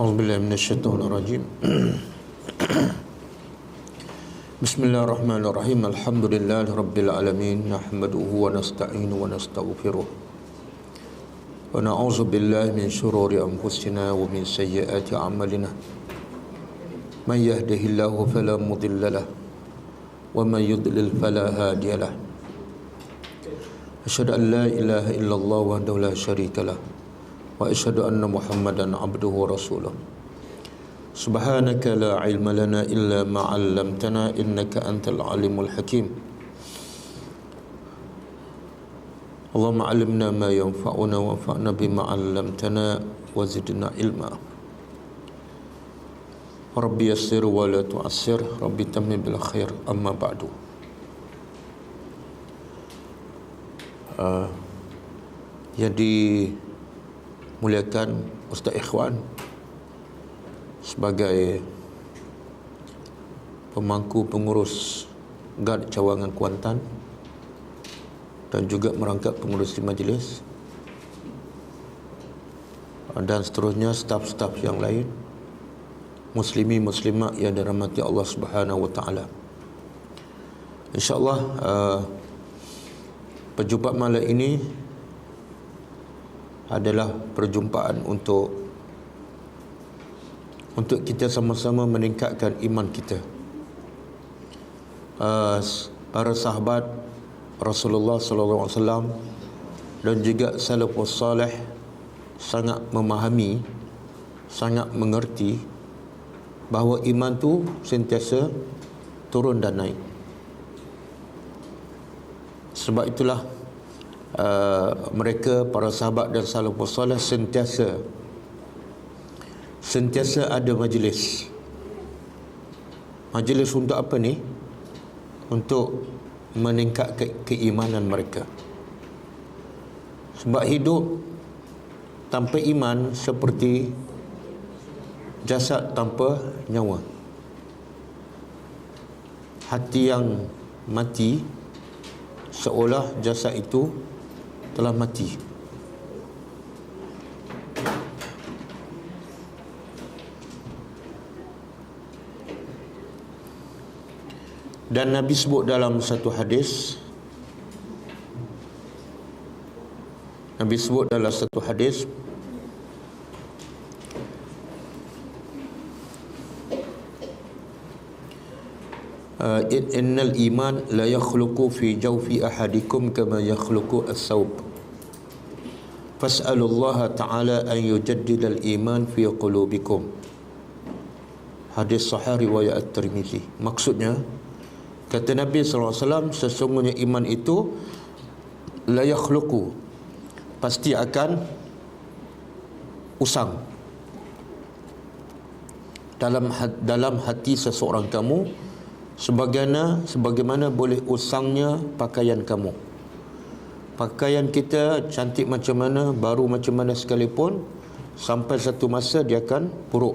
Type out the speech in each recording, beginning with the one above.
A'udzubillahi minasyaitonirrajim. Bismillahirrahmanirrahim. Alhamdulillahirabbil alamin. Nahmaduhu wa nasta'inu wa nastaghfiruh. Wa na'udzu billahi min shururi anfusina wa min sayyiati a'malina. Man yahdihillahu fala mudilla lahu wa man yudlil fala hadiya lahu. Asyhadu an la ilaha illallah wahdahu la syarika lahu wa asyhadu anna Muhammadan abduhu wa rasuluh. Subhanaka la ilma lana illa ma 'allamtana innaka antal alimul hakim. Allahumma 'allimna ma yanfa'una wanfa'na bima 'allamtana wa zidna ilma. Rabbi yassir wa la tu'assir, Rabbi tammim bil khair. Amma ba'du. Jadi muliakan Ustaz Ikhwan sebagai pemangku pengurus GAD Cawangan Kuantan dan juga merangkap pengurus di majlis dan seterusnya staf-staf yang lain, muslimi muslimat yang dirahmati Allah Subhanahu wa taala. Insya-Allah perjumpaan malam ini adalah perjumpaan untuk kita sama-sama meningkatkan iman kita. Para sahabat Rasulullah sallallahu alaihi wasallam dan juga salafus salih sangat memahami, sangat mengerti bahawa iman tu sentiasa turun dan naik. Sebab itulah mereka, para sahabat dan salafus salih sentiasa ada majlis untuk apa ni? Untuk meningkatkan keimanan mereka. Sebab hidup tanpa iman seperti jasad tanpa nyawa. Hati yang mati seolah jasad itu telah mati. Dan Nabi sebut dalam satu hadis, innal iman la yakhluqu fi jawfi ahadikum kama yakhluqu as-sawb fas'alullaha ta'ala an yujaddidal iman fi qulubikum. Hadis sahih riwayat At-Tirmizi. Maksudnya, kata Nabi SAW, sesungguhnya iman itu la yakhluqu, pasti akan usang dalam hati seseorang kamu sebagaimana boleh usangnya pakaian kamu. Pakaian kita cantik macam mana, baru macam mana sekalipun, sampai satu masa dia akan buruk.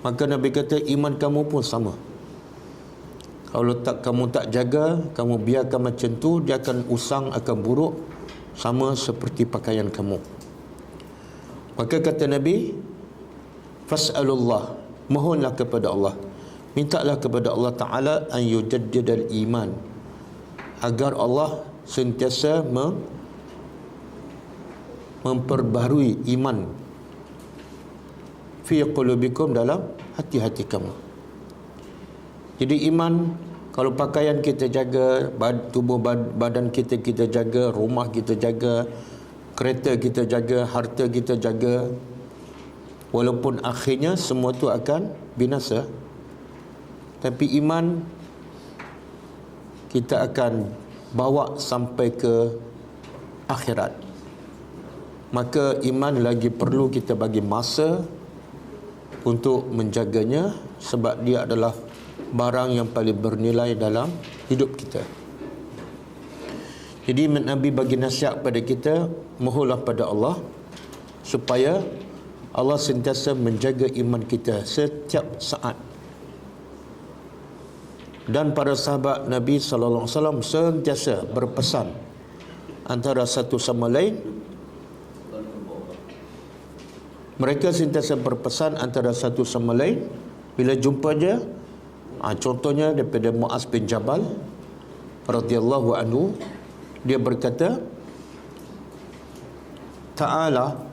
Maka Nabi kata iman kamu pun sama. Kalau kamu tak jaga, kamu biarkan macam tu, dia akan usang, akan buruk, sama seperti pakaian kamu. Maka kata Nabi, fas'alullah, mohonlah kepada Allah, mintalah kepada Allah Ta'ala an yujaddidal iman, agar Allah sentiasa memperbaharui iman fi qulubikum, dalam hati-hati kamu. Jadi iman, kalau pakaian kita jaga, tubuh badan kita jaga, rumah kita jaga, kereta kita jaga, harta kita jaga, walaupun akhirnya semua tu akan binasa, tapi iman kita akan bawa sampai ke akhirat. Maka iman lagi perlu kita bagi masa untuk menjaganya, sebab dia adalah barang yang paling bernilai dalam hidup kita. Jadi Nabi bagi nasihat pada kita, mohonlah pada Allah supaya Allah sentiasa menjaga iman kita setiap saat. Dan para sahabat Nabi sallallahu alaihi wasallam sentiasa berpesan antara satu sama lain, Mereka sentiasa berpesan antara satu sama lain. Bila jumpa dia, contohnya daripada Muaz bin Jabal radhiyallahu anhu, dia berkata, Ta'ala,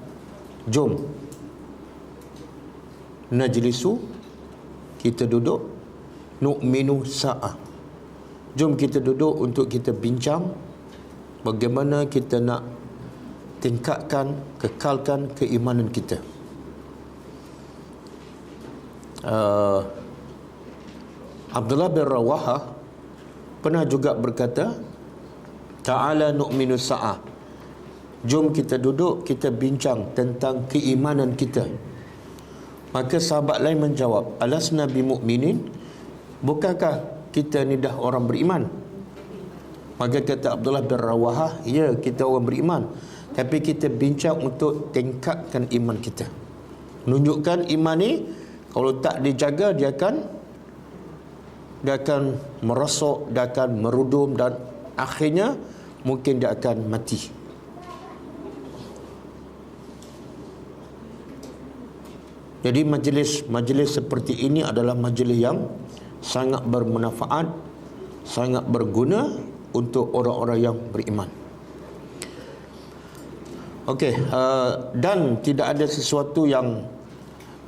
jom najlisu, kita duduk, nu'minu sa'ah, jom kita duduk untuk kita bincang bagaimana kita nak tingkatkan, kekalkan keimanan kita. Abdullah bin Rawahah pernah juga berkata, Ta'ala nu'minu sa'ah, jom kita duduk, kita bincang tentang keimanan kita. Maka sahabat lain menjawab, alasna bimu'minin, bukankah kita ni dah orang beriman? Maka kata Abdullah bin Rawahah, ya, kita orang beriman, tapi kita bincang untuk tingkatkan iman kita. Menunjukkan iman ni kalau tak dijaga, dia akan merosok, dia akan merudum, dan akhirnya mungkin dia akan mati. Jadi majlis seperti ini adalah majlis yang sangat bermanfaat, sangat berguna untuk orang-orang yang beriman. Okey, dan tidak ada sesuatu yang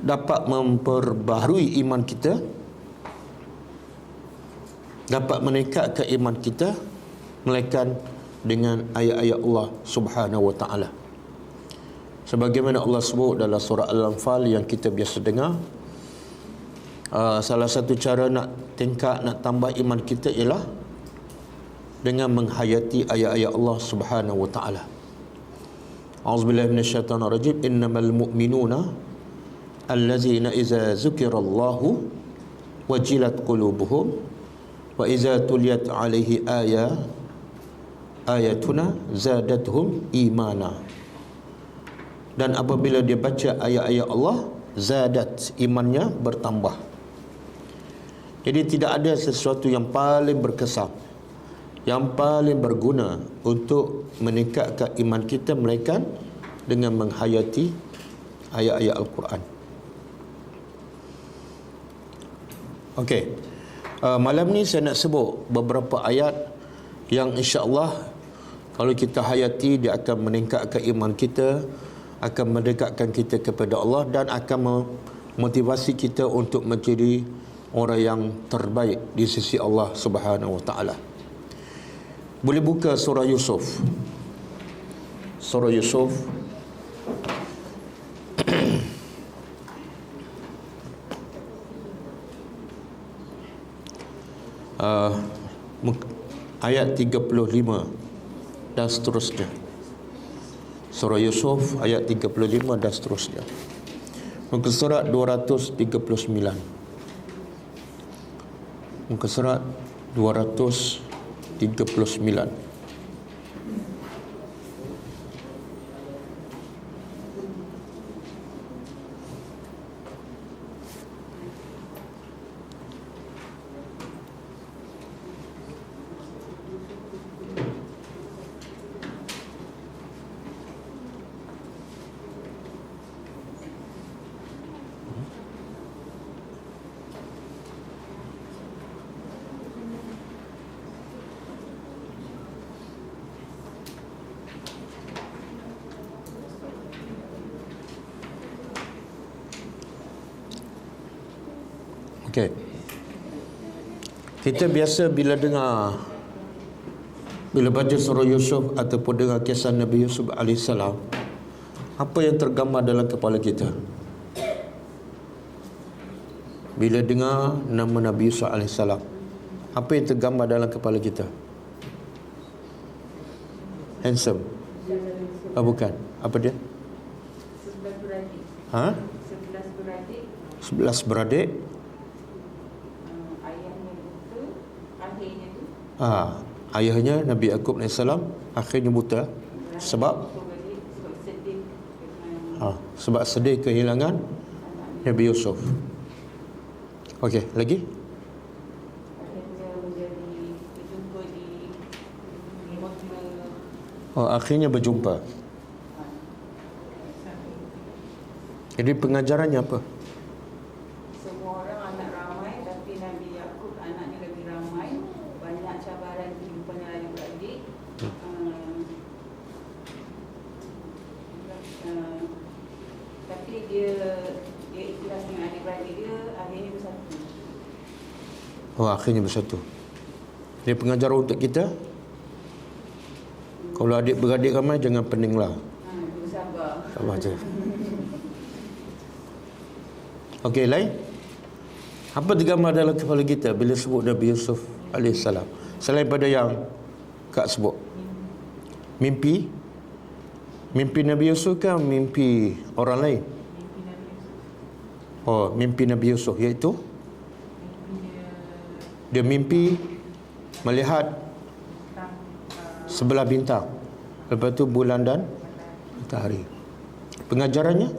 dapat memperbaharui iman kita, dapat meningkatkan iman kita, melainkan dengan ayat-ayat Allah Subhanahu wa taala. Sebagaimana Allah sebut dalam surah Al-Anfal yang kita biasa dengar, salah satu cara nak tingkat, nak tambah iman kita ialah dengan menghayati ayat-ayat Allah Subhanahu wa taala. A'udzubillahi minasyaitonirrajim. Innamal mu'minuna allazina idza dzukirallahu wajilat qulubuhum wa idza tuliyat 'alaihi ayatuna zadatuhum imana. Dan apabila dia baca ayat-ayat Allah, zadat, imannya bertambah. Jadi tidak ada sesuatu yang paling berkesan, yang paling berguna untuk meningkatkan iman kita melainkan dengan menghayati ayat-ayat Al-Quran. Okey, malam ni saya nak sebut beberapa ayat yang insya-Allah kalau kita hayati, dia akan meningkatkan iman kita, akan mendekatkan kita kepada Allah, dan akan memotivasi kita untuk menjadi orang yang terbaik di sisi Allah Subhanahu wa taala. Boleh buka surah Yusuf. Surah Yusuf ayat 35 dan seterusnya. Surah Yusuf ayat 35 dan seterusnya. Muka surat 239. Muka surat 239. Okey. Kita biasa bila baca surah Yusuf ataupun dengar kisah Nabi Yusuf AS, apa yang tergambar dalam kepala kita? Bila dengar nama Nabi Yusuf AS, apa yang tergambar dalam kepala kita? Handsome? Bukan. Apa dia? 11 beradik. 11 beradik. Ayahnya Nabi Yaqub AS akhirnya buta sebab sedih kehilangan Nabi Yusuf. Okey, lagi? Akhirnya berjumpa. Jadi pengajarannya apa? Semua orang anak ramai, tapi Nabi Yaqub anaknya lebih ramai. Banyak cabaran kehidupannya adik-beradik. Tapi dia ikhlas dengan adik-beradik dia, akhirnya bersatu. Oh, akhirnya bersatu. Jadi pengajaran untuk kita, kalau adik-beradik ramai, jangan peninglah. Bersabar. Sabar je. Okey, lain. Apa tergambar dalam kepala kita bila sebut Nabi Yusuf AS? Selain pada yang Kak sebut. Mimpi. Mimpi Nabi Yusuf kan mimpi orang lain? Oh, mimpi Nabi Yusuf, iaitu dia mimpi melihat sebelah bintang, lepas tu bulan dan matahari. Pengajarannya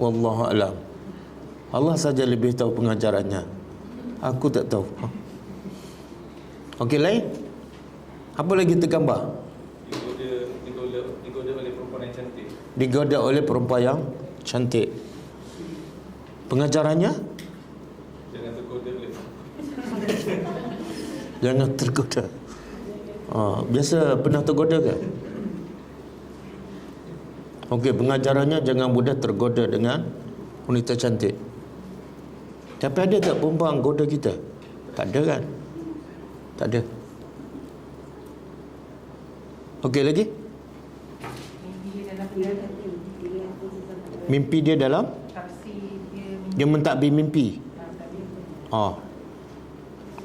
wallahu alam. Allah saja lebih tahu pengajarannya. Aku tak tahu. Okey, lain. Apa lagi tergambar? Digoda oleh perempuan yang cantik. Digoda oleh perempuan yang cantik. Pengajarannya Jangan tergoda oleh jangan tergoda. Biasa pernah tergoda ke? Okey, pengajarannya jangan mudah tergoda dengan wanita cantik. Tapi ada tak perempuan goda kita? Tak ada kan? Tak ada. Okey, lagi? Mimpi dia dalam dia mentadbir mimpi.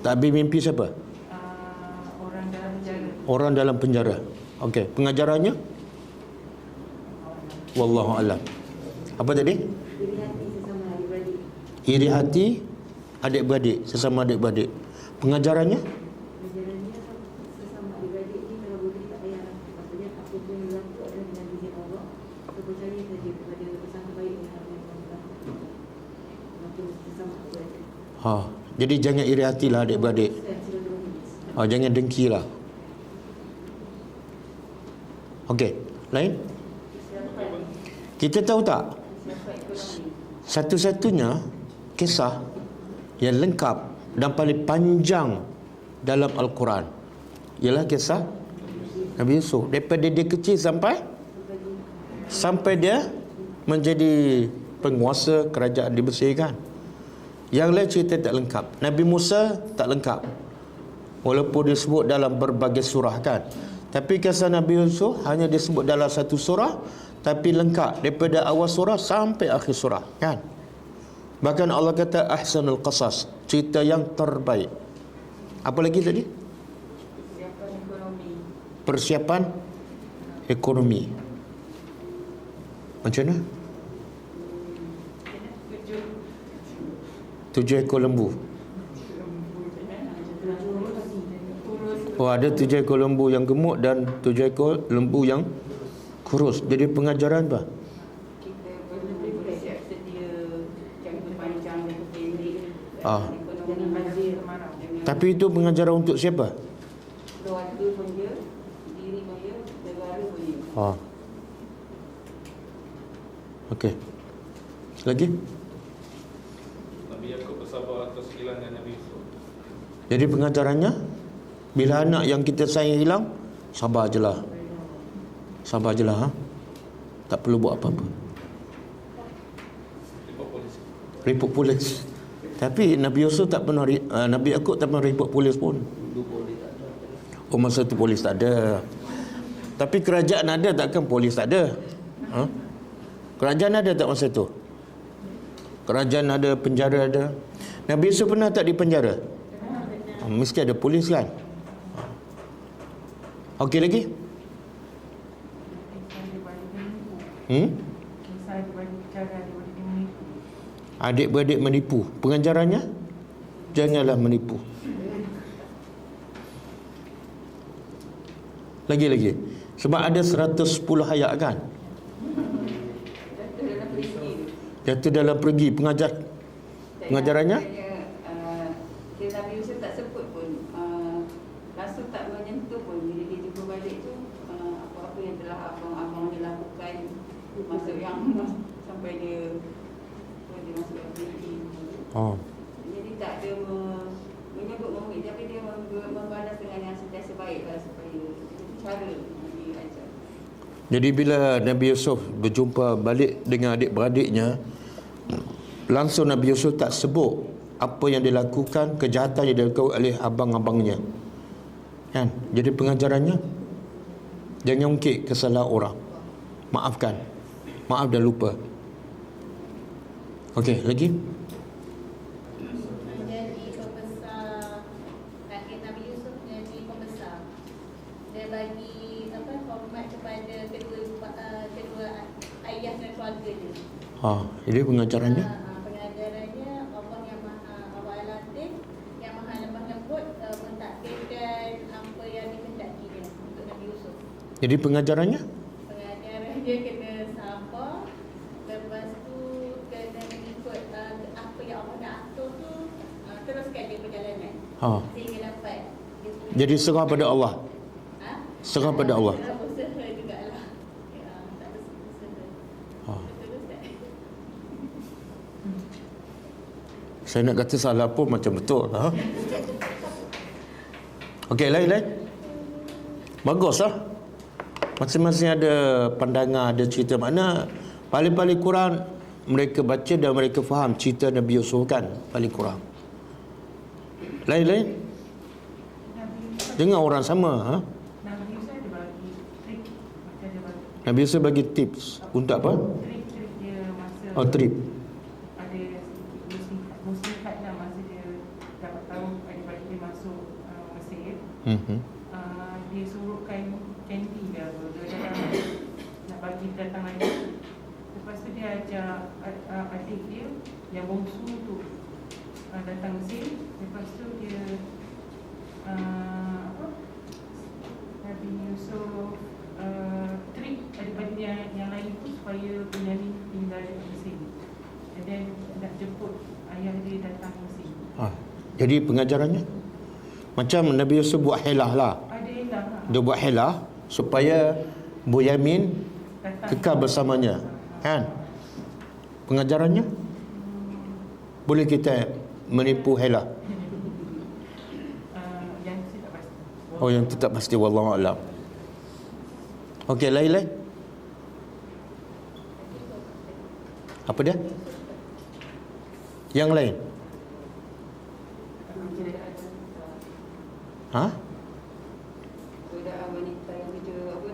Takbir mimpi siapa? Orang dalam penjara. Orang dalam penjara. Okey, pengajarannya wallahu alam. Apa tadi? Iri hati adik-beradik, sesama adik-beradik. Pengajarannya Sesama adik-beradik ni kalau boleh tak payah. Maksudnya apa pun yang berlaku adalah dengan izin Allah. Kita percaya saja kepada bersama baik dengan apa yang Allah berlaku. Maka sesama adik-beradik. Jadi jangan iri hatilah adik-beradik. Jangan dengkilah. Okey, lain? Kita tahu tak? Satu-satunya kisah yang lengkap dan paling panjang dalam Al-Quran ialah kisah Nabi Yusuf. Daripada dia kecil sampai dia menjadi penguasa kerajaan di Mesir kan. Yang lain cerita tak lengkap. Nabi Musa tak lengkap, walaupun disebut dalam berbagai surah kan. Tapi kisah Nabi Yusuf hanya disebut dalam satu surah, tapi lengkap daripada awal surah sampai akhir surah kan. Bahkan Allah kata ahsanul qasas, cerita yang terbaik. Apa lagi tadi? Persiapan ekonomi. Persiapan ekonomi. Macam mana? 7 ekor lembu. Oh, ada 7 ekor lembu yang gemuk dan 7 ekor lembu yang kurus. Jadi pengajaran apa? Kita perlu bersiap sedia jangka panjang dan pendek. Ekonomi hasil. Tapi itu pengajaran untuk siapa? Keluarga pun dia, diri pun dia, negara pun dia. Okey. Lagi? Nabi Yaqub bersabar atas hilangnya Nabi Yusuf. Jadi pengajarannya, bila anak yang kita sayang hilang, sabar je lah. Sabar je lah. Tak perlu buat apa-apa. Report polis. Report polis. Tapi Nabi Yusuf tak pernah, Nabi Yaqub tak pernah report polis pun. Oh, masa tu polis tak ada. Tapi kerajaan ada, takkan polis tak ada? Kerajaan ada tak masa tu? Kerajaan ada, penjara ada. Nabi Yusuf pernah tak di penjara? Mesti ada polis kan? Okey, lagi? Adik-beradik menipu. Pengajarannya janganlah menipu. Lagi-lagi. Sebab ada 110 ayat kan? Jatuh dalam perigi. Pengajarannya Dia Nabi Yusuf tak sebut pun, langsung tak menyentuh pun. Bila dia jumpa balik tu, apa-apa yang Jadi tak ada menyebut memuji, tapi dia membalas dengan yang sentiasa baik lah, supaya itu cara diajar. Jadi bila Nabi Yusuf berjumpa balik dengan adik-beradiknya, langsung Nabi Yusuf tak sebut apa yang dilakukan, kejahatan yang dilakukan oleh abang-abangnya. Kan? Jadi pengajarannya, jangan ungkit kesalahan orang. Maafkan. Maaf dan lupa. Okey, lagi? Menjadi pembesar, kaki Nabi Yusuf menjadi pembesar. Dia bagi hormat kepada kedua ayah dan keluarga dia. Jadi pengajarannya? Pengajarannya Allah yang Maha Latif, yang Maha Lemah Lembut, mentakdirkan apa yang dikehendakinya untuk Nabi Yusuf. Jadi pengajarannya? Pengajarannya kena sabar, lepas tu kena mengikut apa yang Allah nak atur tu, teruskan dia perjalanan sehingga dapat. Jadi serah pada Allah. Serah pada Allah. Usaha jugalah. Tak ada usaha. Betul Ustaz? Saya nak kata salah pun macam betul. Okey, lain. Bagus lah. Masing-masing ada pandangan, ada cerita. Makna paling-paling kurang mereka baca dan mereka faham cerita Nabi Yusuf kan. Paling kurang. Lain. Dengar orang sama. Nabi Yusuf bagi tips untuk apa? Trip dia masa Trip. ada muslihat lah, masa dia dapat tahu adik-adik dia masuk Mesir. Dia suruhkan candy dia nak bagi datang lagi. Lepas tu dia ajak adik dia yang bongsu tu datang Mesir. Lepas tu dia Nabi Yusuf treat adik-adik yang lain tu supaya Bunyamin tinggal di Mesir. And then nak jemput ayah dia datang Mesir. Jadi pengajarannya macam Nabi Yusuf buat helah lah. Ada elah lah. Dia buat helah supaya Bunyamin kekal bersamanya. Kan? Pengajarannya boleh kita menipu helah. Yang saya tak pasti. Yang tu tak pasti, wallahu a'lam. Okey, lain. Apa dia? Yang lain? Godaan wanita yang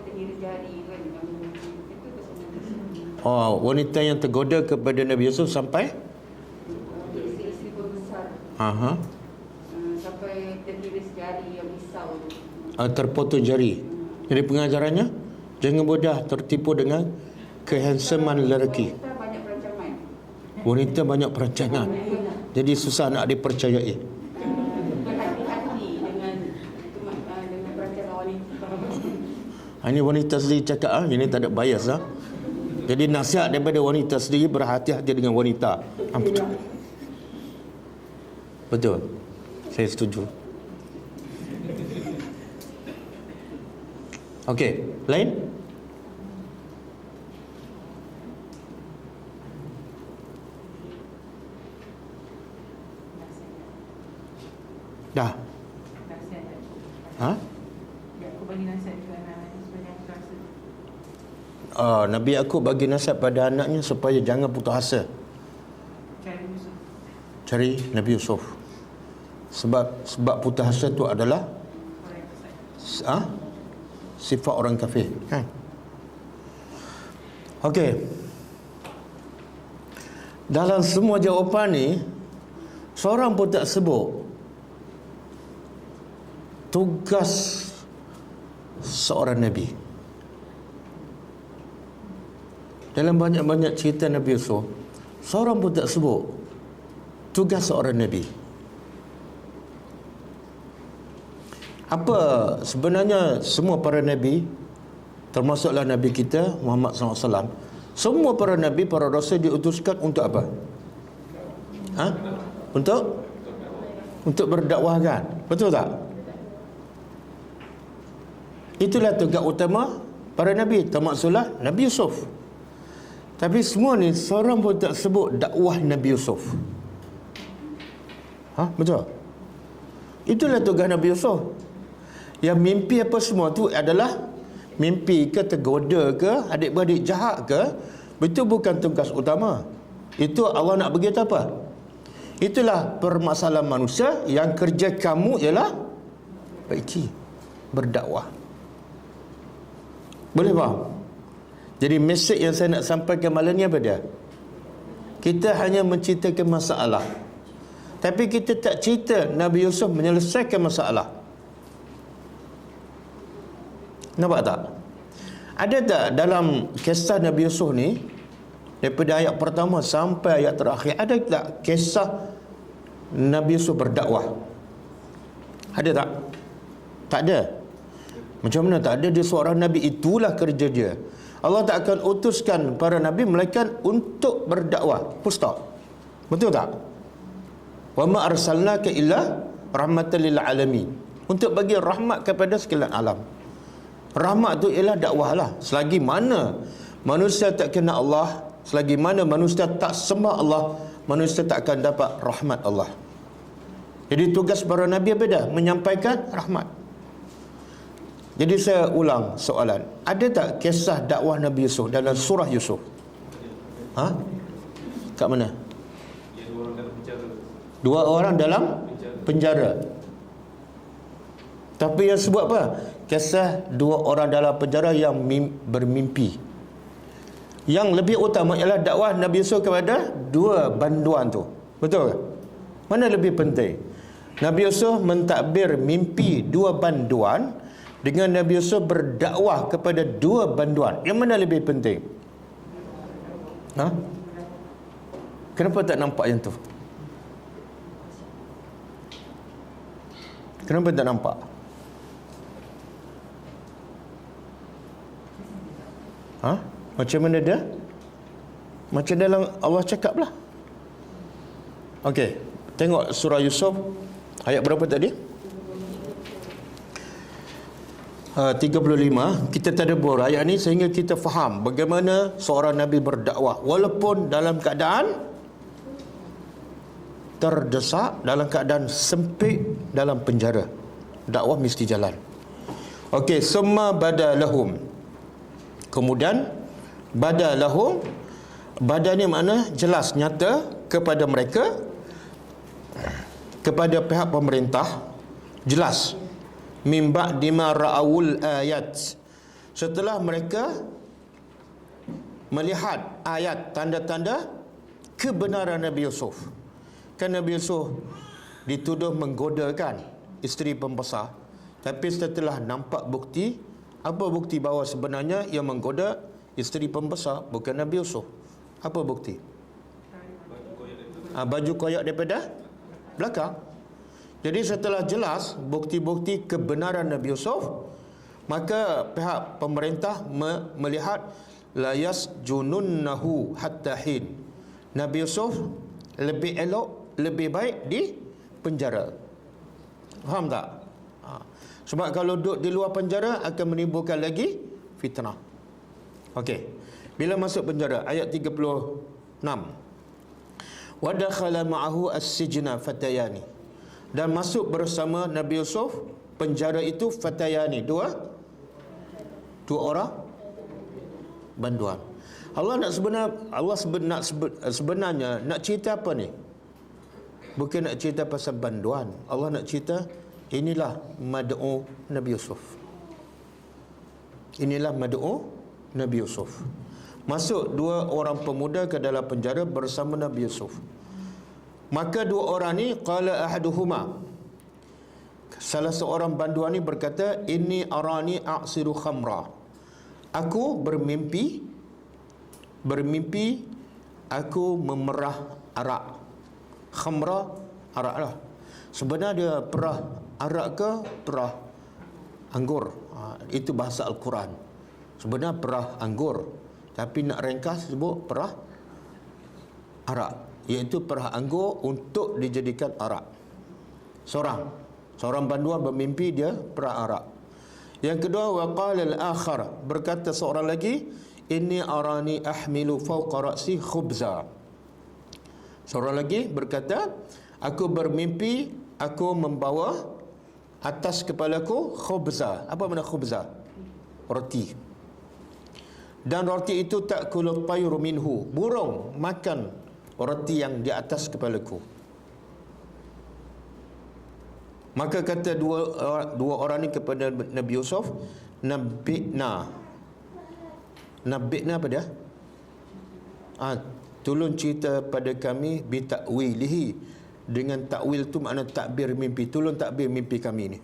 terhira jari kan, itu pasal Wanita yang tergoda kepada Nabi Yusuf sampai? isteri pembesar. Sampai terhira jari yang risau tu. Terpotong jari. Jadi pengajarannya, jangan mudah tertipu dengan kehansaman lelaki. Kita banyak perancangan. Wanita banyak perancangan. Jadi susah nak dipercayai. Berhati-hati dengan perancangan wanita. Ini wanita sendiri cakap, ini tak ada bias lah. Jadi nasihat daripada wanita sendiri, berhati-hati dengan wanita. Betul. Betul. Saya setuju. Okey, lain? Dah. Nasihat. Aku bagi nasihat juga anak-anak supaya jangan putus asa. Nabi Yaakob bagi nasihat pada anaknya supaya jangan putus asa. Cari Yusuf. Cari Nabi Yusuf. Sebab putus asa tu adalah Orang yang besar. sifat orang kafir, kan? Okey. Dalam semua jawapan ni, seorang pun tak sebut tugas seorang Nabi. Dalam banyak-banyak cerita Nabi Yusuf, seorang pun tak sebut tugas seorang Nabi. Apa sebenarnya semua para Nabi, termasuklah Nabi kita Muhammad SAW, semua para Nabi, para Rasul diutuskan untuk apa? Untuk berdakwah, kan? Betul tak? Itulah tugas utama para Nabi, termasuklah Nabi Yusuf. Tapi semua ni seorang pun tak sebut dakwah Nabi Yusuf. Betul. Itulah tugas Nabi Yusuf. Yang mimpi apa semua tu adalah mimpi ke, tergoda ke, adik-beradik jahat ke, itu bukan tugas utama. Itu Allah nak bagi apa? Itulah permasalahan manusia yang kerja kamu ialah baiki, berdakwah. Boleh faham? Jadi mesej yang saya nak sampaikan malam ni apa dia? Kita hanya menceritakan masalah, tapi kita tak cerita Nabi Yusuf menyelesaikan masalah. Nampak tak? Ada tak dalam kisah Nabi Yusuf ni, daripada ayat pertama sampai ayat terakhir, ada tak kisah Nabi Yusuf berdakwah? Ada tak? Tak ada. Macam mana tak ada? Dia seorang Nabi, itulah kerja dia. Allah tak akan utuskan para Nabi melainkan untuk berdakwah. Full stop. Betul tak? Wa ma arsalnaka illa rahmatan lil alamin. Untuk bagi rahmat kepada sekalian alam. Rahmat tu ialah dakwah lah. Selagi mana manusia tak kenal Allah, selagi mana manusia tak sembah Allah, manusia tak akan dapat rahmat Allah. Jadi tugas para Nabi apa dah? Menyampaikan rahmat. Jadi saya ulang soalan. Ada tak kisah dakwah Nabi Yusuf dalam surah Yusuf? Kat mana? Dua orang dalam penjara. Tapi yang sebut apa? Kisah dua orang dalam penjara yang bermimpi. Yang lebih utama ialah dakwah Nabi Yusuf kepada dua banduan tu. Betul ke? Mana lebih penting? Nabi Yusuf mentadbir mimpi dua banduan dengan Nabi Yusuf berdakwah kepada dua banduan. Yang mana lebih penting? Kenapa tak nampak yang tu? Kenapa tak nampak? Macam mana dia? Macam dalam Allah cakap lah. Okey, tengok surah Yusuf ayat berapa tadi? 35. Kita tadabbur ayat ni sehingga kita faham bagaimana seorang Nabi berdakwah walaupun dalam keadaan terdesak, dalam keadaan sempit, dalam penjara. Dakwah mesti jalan. Okey, summa badalahum. Kemudian badalahum, bada ni makna jelas, nyata kepada mereka, kepada pihak pemerintah, jelas. Min ba'di ma ra'awul ayat, setelah mereka melihat ayat, tanda-tanda kebenaran Nabi Yusuf. Kan Nabi Yusuf dituduh menggodakan isteri pembesar, tapi setelah nampak bukti, apa bukti bahawa sebenarnya ia menggoda isteri pembesar bukan Nabi Yusuf? Apa bukti? Baju koyak daripada belakang. Jadi setelah jelas bukti-bukti kebenaran Nabi Yusuf, maka pihak pemerintah melihat la yasjununnahu hatta hin. Nabi Yusuf lebih elok, lebih baik di penjara. Faham tak? Sebab kalau duduk di luar penjara akan menimbulkan lagi fitnah. Okey. Bila masuk penjara, ayat 36. Wa dakhala ma'ahu as-sijna fatayani. Dan masuk bersama Nabi Yusuf penjara itu fatayani, dua orang banduan. Sebenarnya nak cerita apa ni? Bukan nak cerita pasal banduan. Allah nak cerita inilah mad'u Nabi Yusuf. Inilah mad'u Nabi Yusuf. Masuk dua orang pemuda ke dalam penjara bersama Nabi Yusuf. Maka dua orang ni, qala ahaduhuma, salah seorang banduan ni berkata, inni arani a'siru khamra. Aku bermimpi aku memerah arak. Khamra, arak lah. Sebenarnya dia perah arak ke perah anggur? Itu bahasa Al-Quran. Sebenarnya perah anggur, tapi nak ringkas sebut perah arak, iaitu perah anggur untuk dijadikan arak. Seorang banduan bermimpi dia perah arak. Yang kedua, waqala al-akhar, berkata seorang lagi, inni arani ahmilu fawqa ra'si khubza. Seorang lagi berkata, Aku bermimpi aku membawa atas kepalaku khubza. Apa makna khubza? Roti. Dan roti itu ta'kulu tayru minhu. Burung makan roti yang di atas kepalaku. Maka kata dua orang ni kepada Nabi Yusuf, Nabi'na apa dia? Tolong cerita pada kami bita'wilihi. Dengan takwil tu makna takbir mimpi. Tolong takbir mimpi kami ni.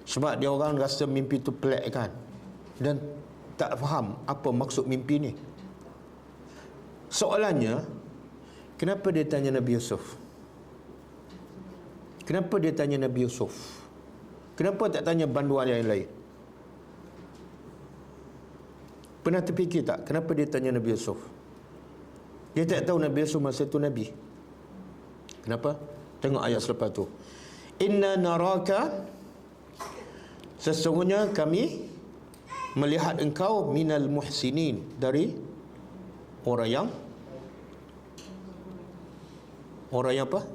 Sebab dia orang rasa mimpi tu pelik kan, dan tak faham apa maksud mimpi ni. Soalannya, kenapa dia tanya Nabi Yusuf? Kenapa dia tanya Nabi Yusuf? Kenapa tak tanya banduan yang lain? Pernah terfikir tak kenapa dia tanya Nabi Yusuf? Dia tak tahu Nabi Yusuf masa itu Nabi. Kenapa? Tengok ayat selepas tu. Inna naraka, sesungguhnya kami melihat engkau minal muhsinin, dari orang yang apa?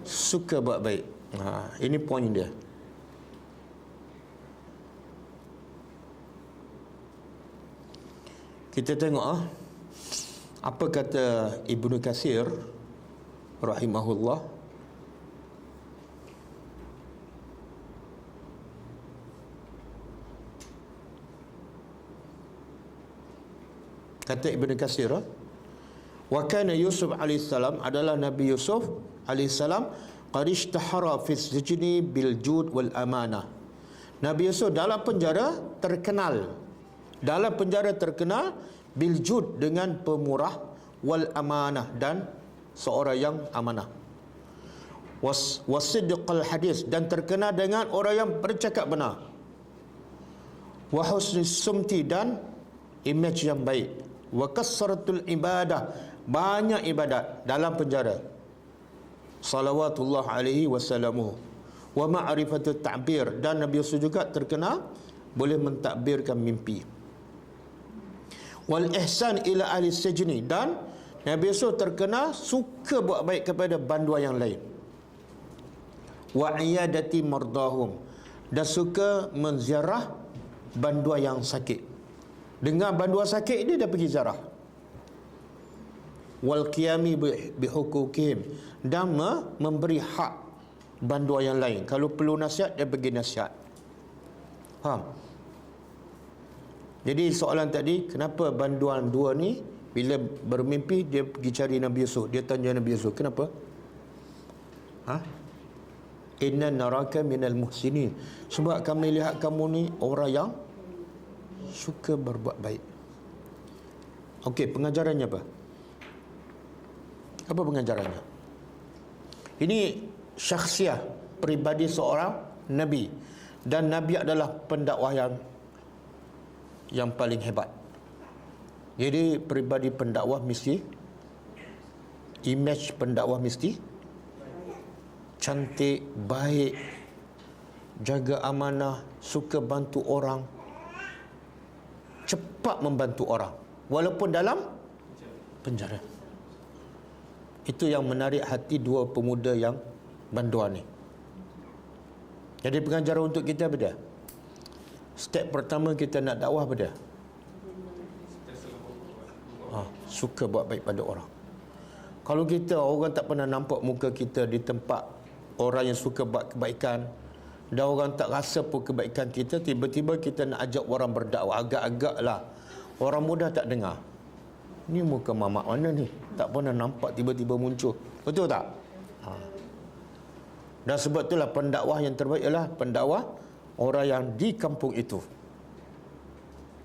Suka buat baik. Ini poin dia. Kita tengok apa kata Ibnu Katsir rahimahullah. Kata Ibnu Katsir, wa kana Yusuf alaihissalam, adalah Nabi Yusuf alaihissalam, qad ishtahara fi sijni bil jud wal amanah. Nabi Yusuf dalam penjara terkenal bil jud, dengan pemurah, wal amanah, dan seorang yang amanah, wasidqal hadis, dan terkenal dengan orang yang bercakap benar, wa husnis sumti, dan image yang baik, wa kasratul ibadah, banyak ibadat dalam penjara, salawatullah alaihi wasallamu, wa ma'rifatut ta'bir, dan Nabi Yusuf juga terkenal boleh mentakbirkan mimpi, wal ihsan ila ahli sijni, dan Nabi Yusuf terkenal suka buat baik kepada banduan yang lain, wa iyadati mardahum, dan suka menziarah banduan yang sakit. Dengar banduan sakit dia pergi ziarah. Wal qiyami bihukukihim, dan memberi hak banduan yang lain. Kalau perlu nasihat, dia pergi nasihat. Faham? Jadi soalan tadi, kenapa banduan dua ni bila bermimpi dia pergi cari Nabi Yusuf, dia tanya Nabi Yusuf, kenapa? Inna naraka minal muhsinin, sebab kami lihat kamu ni orang yang suka berbuat baik. Okey, pengajarannya apa? Apa pengajarannya? Ini syakhsiah peribadi seorang Nabi, dan Nabi adalah pendakwah yang paling hebat. Jadi peribadi pendakwah mesti, image pendakwah mesti cantik, baik, jaga amanah, suka bantu orang, cepat membantu orang walaupun dalam penjara. Itu yang menarik hati dua pemuda yang banduan ni. Jadi pengajaran untuk kita apa dia? Step pertama kita nak dakwah apa dia? Suka buat baik pada orang. Kalau kita orang tak pernah nampak muka kita di tempat orang yang suka buat kebaikan, dan orang tak rasa pun kebaikan kita, tiba-tiba kita nak ajak orang berdakwah, agak-agak lah orang mudah tak dengar. Ni muka mamak mana ni? Tak pernah nampak, tiba-tiba muncul. Betul tak? Dan sebab itulah pendakwah yang terbaik ialah pendakwah orang yang di kampung itu.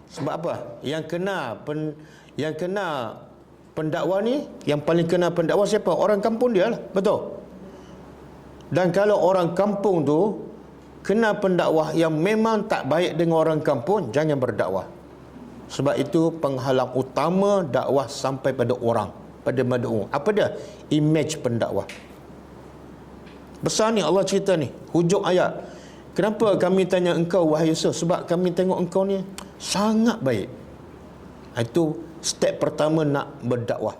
Sebab apa? Yang kena pendakwah ni, yang paling kena pendakwah siapa? Orang kampung dia lah. Betul? Dan kalau orang kampung tu kena pendakwah yang memang tak baik dengan orang kampung, jangan berdakwah. Sebab itu penghalang utama dakwah sampai pada orang, pada mad'u. Apa dia? Image pendakwah. Besar ni Allah cerita ni, hujung ayat. Kenapa kami tanya engkau wahai Yusuf? Sebab kami tengok engkau ni sangat baik. Itu step pertama nak berdakwah,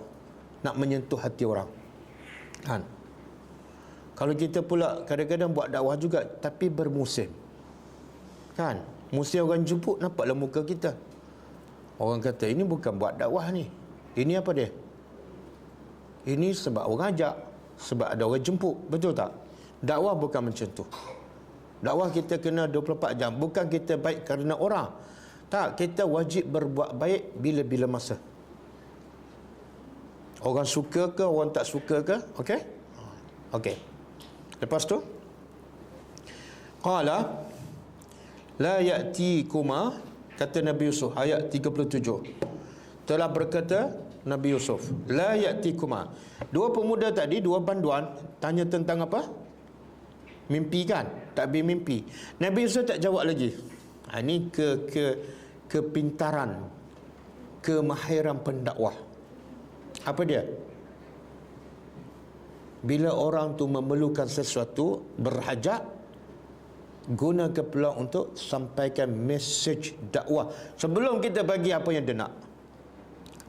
nak menyentuh hati orang. Kan? Kalau kita pula kadang-kadang buat dakwah juga tapi bermusim. Kan? Musim orang jemput nampaklah muka kita. Orang kata ini bukan buat dakwah ni. Ini apa dia? Ini sebab orang ajak, sebab ada orang jemput. Betul tak? Dakwah bukan macam tu. Dakwah kita kena 24 jam. Bukan kita baik kerana orang. Tak, kita wajib berbuat baik bila-bila masa. Orang suka ke, orang tak suka ke? Okey? Okey. Lepas tu qala la ya'tikuma, kata Nabi Yusuf ayat 37. Telah berkata Nabi Yusuf, la ya'tikuma. Dua pemuda tadi, dua banduan tanya tentang apa? Mimpi kan? Takbir mimpi. Nabi Yusuf tak jawab lagi. Ini kepintaran, kemahiran pendakwah. Apa dia? Bila orang tu memerlukan sesuatu, berhajat, gunakan peluang untuk sampaikan mesej dakwah sebelum kita bagi apa yang dia nak.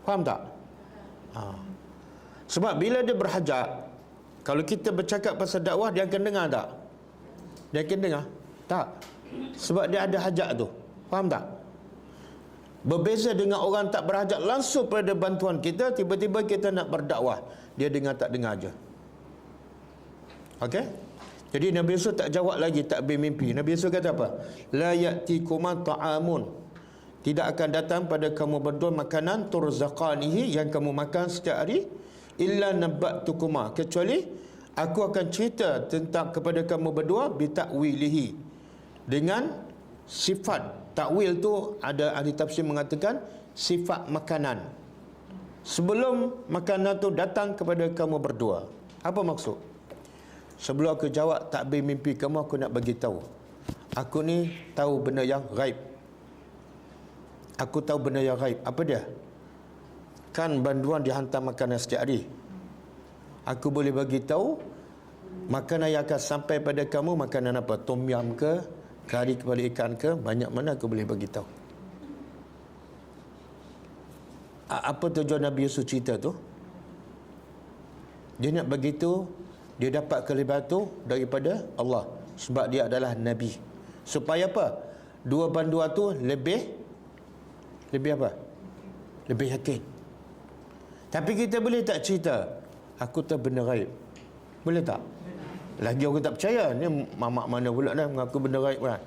Faham tak? Sebab bila dia berhajat, kalau kita bercakap pasal dakwah, dia akan dengar tak? Dia akan dengar? Tak. Sebab dia ada hajat tu. Faham tak? Berbeza dengan orang tak berhajat langsung pada bantuan kita, tiba-tiba kita nak berdakwah, dia dengar tak dengar aja. Okey? Jadi Nabi Yusuf tak jawab lagi takbir mimpi. Nabi Yusuf kata apa? La ya'tikuma ta'amun. Tidak akan datang pada kamu berdua makanan turzaqanihi, yang kamu makan setiap hari, illa nabbatukuma, kecuali aku akan cerita tentang kepada kamu berdua bitakwilihi, dengan sifat. Takwil tu ada ahli tafsir mengatakan sifat makanan sebelum makanan tu datang kepada kamu berdua. Apa maksud? Sebelum aku jawab takbir mimpi kamu, aku nak bagi tahu, aku ni tahu benda yang gaib. Aku tahu benda yang gaib. Apa dia? Kan banduan dihantar makanan setiap hari. Aku boleh bagi tahu makanan yang akan sampai pada kamu makanan apa? Tom yam ke, kari kepala ikan ke, banyak mana aku boleh bagi tahu. Apa tujuan Nabi Yusuf cerita tu? Dia nak bagi tahu dia dapat kelebihan tu daripada Allah sebab dia adalah Nabi. Supaya apa? Dua banduan tu lebih apa? Lebih yakin. Tapi kita boleh tak cerita aku tahu benda gaib? Boleh tak? Lagi orang tak percaya, ni mamak mana pula dah mengaku benda gaib kan?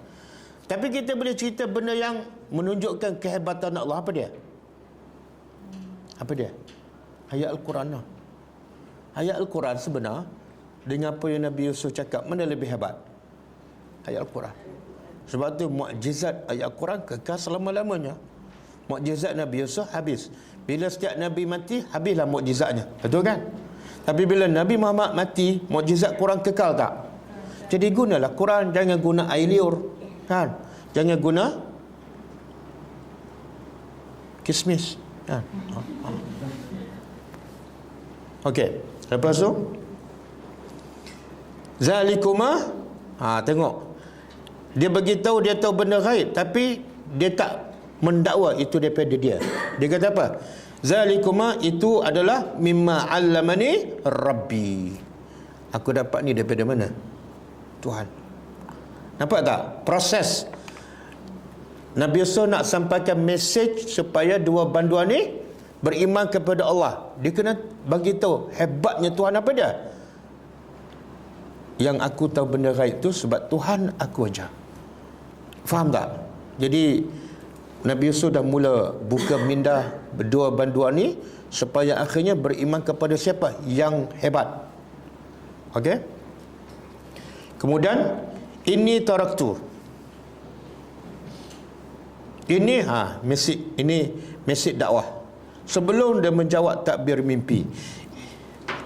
Tapi kita boleh cerita benda yang menunjukkan kehebatan Allah. Apa dia? Apa dia? Ayat Al-Quran lah. Ayat Al-Quran sebenar dengan apa yang Nabi Yusuf cakap, mana lebih hebat? Ayat Al-Quran. Sebab tu mukjizat ayat Al-Quran kekal selama-lamanya. Mukjizat Nabi Yusuf habis. Bila setiap Nabi mati, habislah mukjizatnya. Betul kan? Tapi bila Nabi Muhammad mati, mukjizat Quran kekal tak? Jadi gunalah Quran, jangan guna air liur, kan? Jangan guna kismis, kan? Okey, lepas tu zalikuma, tengok. Dia bagi tahu dia tahu benda gaib, tapi dia tak mendakwa itu daripada dia. Dia kata apa? Zalikuma, itu adalah mimma 'allamani Rabbi. Aku dapat ni daripada mana? Tuhan. Nampak tak? Proses Nabi Yusuf nak sampaikan mesej supaya dua banduan ni beriman kepada Allah. Dia kena bagi tahu hebatnya Tuhan. Apa dia? Yang aku tahu benda gaib tu sebab Tuhan aku ajar. Faham tak? Jadi Nabi Yusuf dah mula buka minda berdua banduan ni supaya akhirnya beriman kepada siapa? Yang hebat. Okey? Kemudian ini taraktu. Ini mesej dakwah. Sebelum dia menjawab takbir mimpi.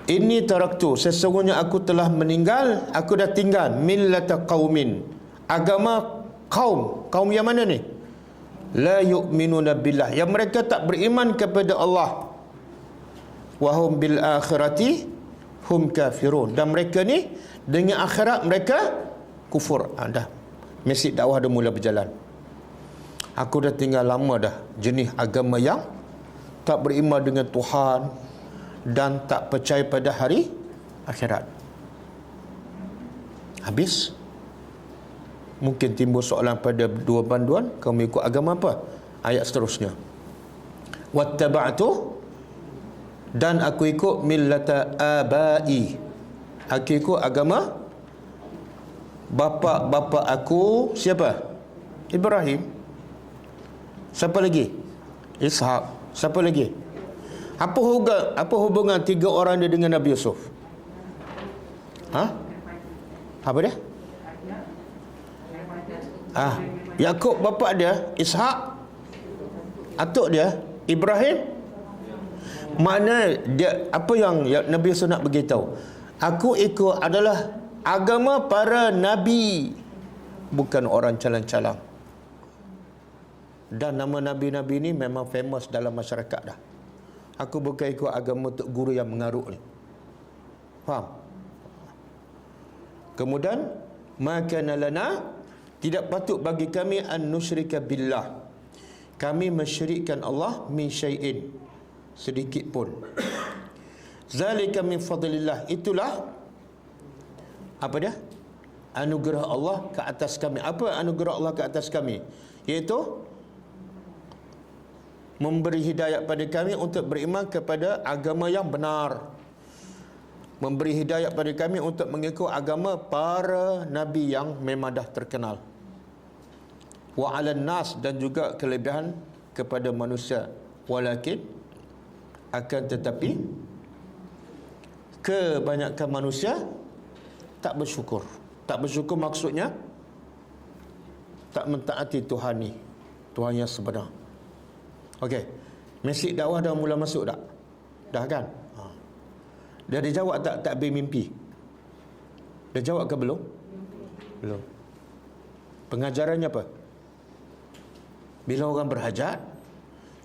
Ini taraktu, sesungguhnya aku telah meninggal, aku dah tinggal millata qaumin, agama kaum yang mana ni? La yu'minuna billah, yang mereka tak beriman kepada Allah. Wa hum bil akhirati hum kafirun, dan mereka ni dengan akhirat mereka kufur. Dah mesej dakwah dah mula berjalan. Aku dah tinggal lama dah jenis agama yang tak beriman dengan Tuhan dan tak percaya pada hari akhirat. Habis. Mungkin timbul soalan pada dua banduan, kamu ikut agama apa? Ayat seterusnya. Wattaba'tu, dan aku ikut millata abai. Aku ikut agama bapa aku. Siapa? Ibrahim. Siapa lagi? Ishak. Siapa lagi? Apa hubungan tiga orang dia dengan Nabi Yusuf? Apa dia? Yakub bapa dia, Ishak atuk dia, Ibrahim. Makna dia, apa yang Nabi Yusuf nak beritahu? Aku ikut adalah agama para nabi, bukan orang calang-calang. Dan nama nabi-nabi ni memang famous dalam masyarakat dah. Aku bukan ikut agama tok guru yang mengarut ni. Faham? Kemudian, maka lana, tidak patut bagi kami an nusyrika billah, kami mensyirikkan Allah min syai'in, sedikit pun. Zalika min fadlillah, itulah apa dia? Anugerah Allah ke atas kami. Apa anugerah Allah ke atas kami? Iaitu memberi hidayah pada kami untuk beriman kepada agama yang benar, memberi hidayah pada kami untuk mengikut agama para nabi yang memang dah terkenal. Wa 'alan nas, dan juga kelebihan kepada manusia. Walakin, akan tetapi, kebanyakan manusia tak bersyukur. Tak bersyukur maksudnya tak mentaati Tuhan ni, Tuhan yang sebenar. Okey, mesej dakwah dah mula masuk tak? Dah kan? Dia ada jawab tak takbir mimpi? Dia jawab ke belum? Belum. Pengajarannya apa? Bila orang berhajat,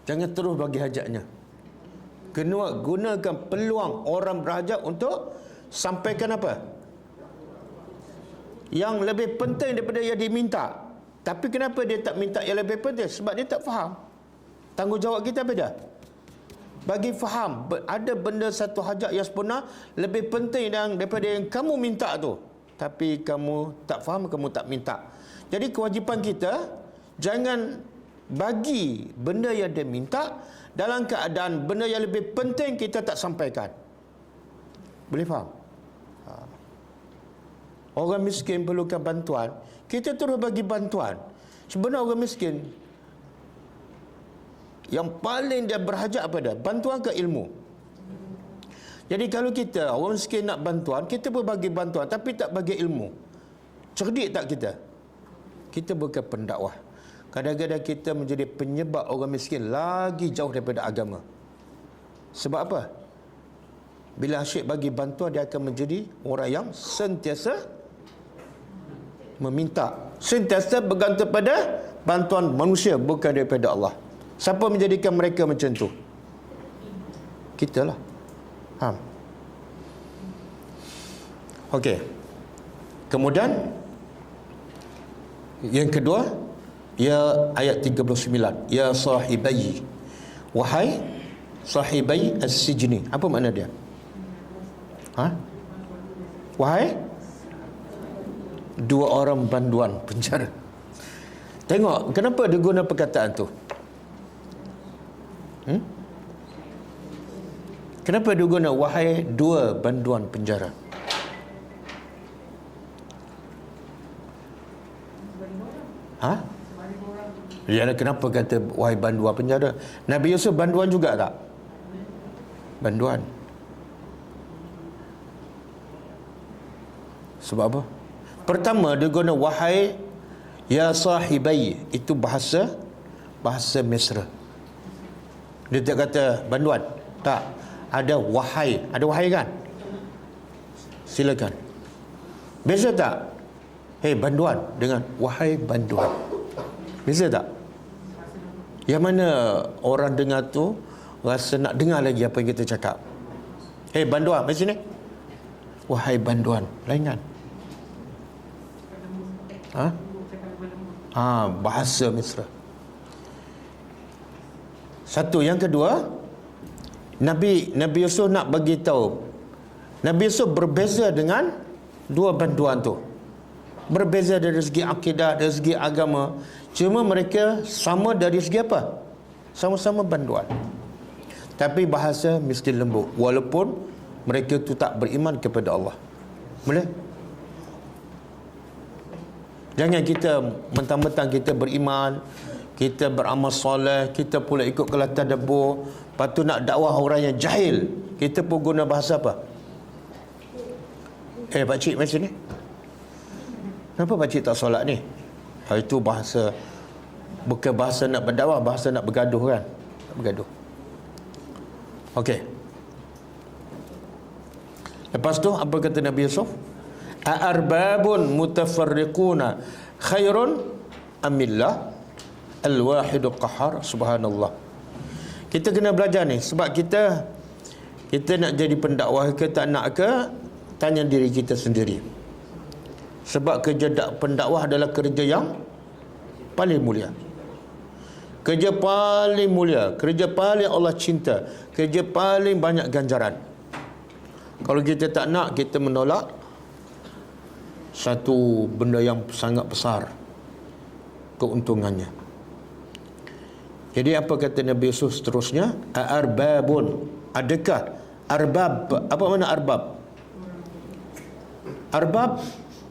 jangan terus bagi hajatnya. Kena gunakan peluang orang berhajat untuk sampaikan apa? Yang lebih penting daripada yang diminta. Tapi kenapa dia tak minta yang lebih penting? Sebab dia tak faham. Tanggungjawab kita beda. Bagi faham, ada benda satu hajat yang sebenar lebih penting daripada yang kamu minta tu. Tapi kamu tak faham, kamu tak minta. Jadi kewajipan kita, jangan bagi benda yang dia minta dalam keadaan benda yang lebih penting kita tak sampaikan. Boleh faham? Orang miskin perlukan bantuan, kita terus bagi bantuan. Sebenarnya orang miskin yang paling dia berhajat apa dia? Bantuan ke ilmu. Jadi kalau kita, orang miskin nak bantuan, kita berbagi bantuan tapi tak bagi ilmu. Cerdik tak kita? Kita bukan pendakwah. Kadang-kadang kita menjadi penyebab orang miskin lagi jauh daripada agama. Sebab apa? Bila asyik bagi bantuan, dia akan menjadi orang yang sentiasa meminta, sentiasa bergantung pada bantuan manusia, bukan daripada Allah. Siapa menjadikan mereka macam tu? Kita lah. Okey. Kemudian yang kedua, ya, ayat 39, ya sahibai, wahai sahibai as-sijni. Apa makna dia? Wahai dua orang banduan penjara. Tengok kenapa dia guna perkataan tu. Kenapa dia guna wahai dua banduan penjara? Ya, kenapa kata wahai banduan penjara? Nabi Yusuf banduan juga tak? Banduan. Sebab apa? Pertama, dia guna wahai ya sahibai. Itu bahasa Mesra. Dia tak kata banduan. Tak. Ada wahai. Ada wahai kan? Silakan. Beza tak? Hei banduan dengan wahai banduan. Beza tak? Yang mana orang dengar tu rasa nak dengar lagi apa yang kita cakap. Hei banduan, mari sini. Wahai banduan. Lain kan? Bahasa Mesra. Satu. Yang kedua, Nabi Yusuf nak bagi tahu, Nabi Yusuf berbeza dengan dua banduan tu. berbeza dari segi akidah, dari segi agama. Cuma mereka sama dari segi apa? Sama-sama banduan. Tapi bahasa mesti lembut, walaupun mereka tu tak beriman kepada Allah. Boleh? Jangan kita mentang-mentang kita beriman, kita beramal soleh, kita pula ikut kelas tadabbur, lepas tu nak dakwah orang yang jahil, kita pun guna bahasa apa? Pakcik macam ni, kenapa pakcik tak solat ni? Itu bahasa, bukan bahasa nak berdakwah, bahasa nak bergaduh kan? Nak bergaduh. Okey. Lepas tu apa kata Nabi Yusuf? A'arbabun mutafarriquna khairun amillah al-wahidul qahhar. Subhanallah. Kita kena belajar ni sebab kita nak jadi pendakwah ke tak nak ke, tanya diri kita sendiri. Sebab kerja pendakwah adalah kerja yang paling mulia. Kerja paling mulia, kerja paling Allah cinta, kerja paling banyak ganjaran. Kalau kita tak nak, kita menolak satu benda yang sangat besar keuntungannya. Jadi apa kata Nabi Yusuf seterusnya? Arbabun, adakah arbab? Apa makna arbab? Arbab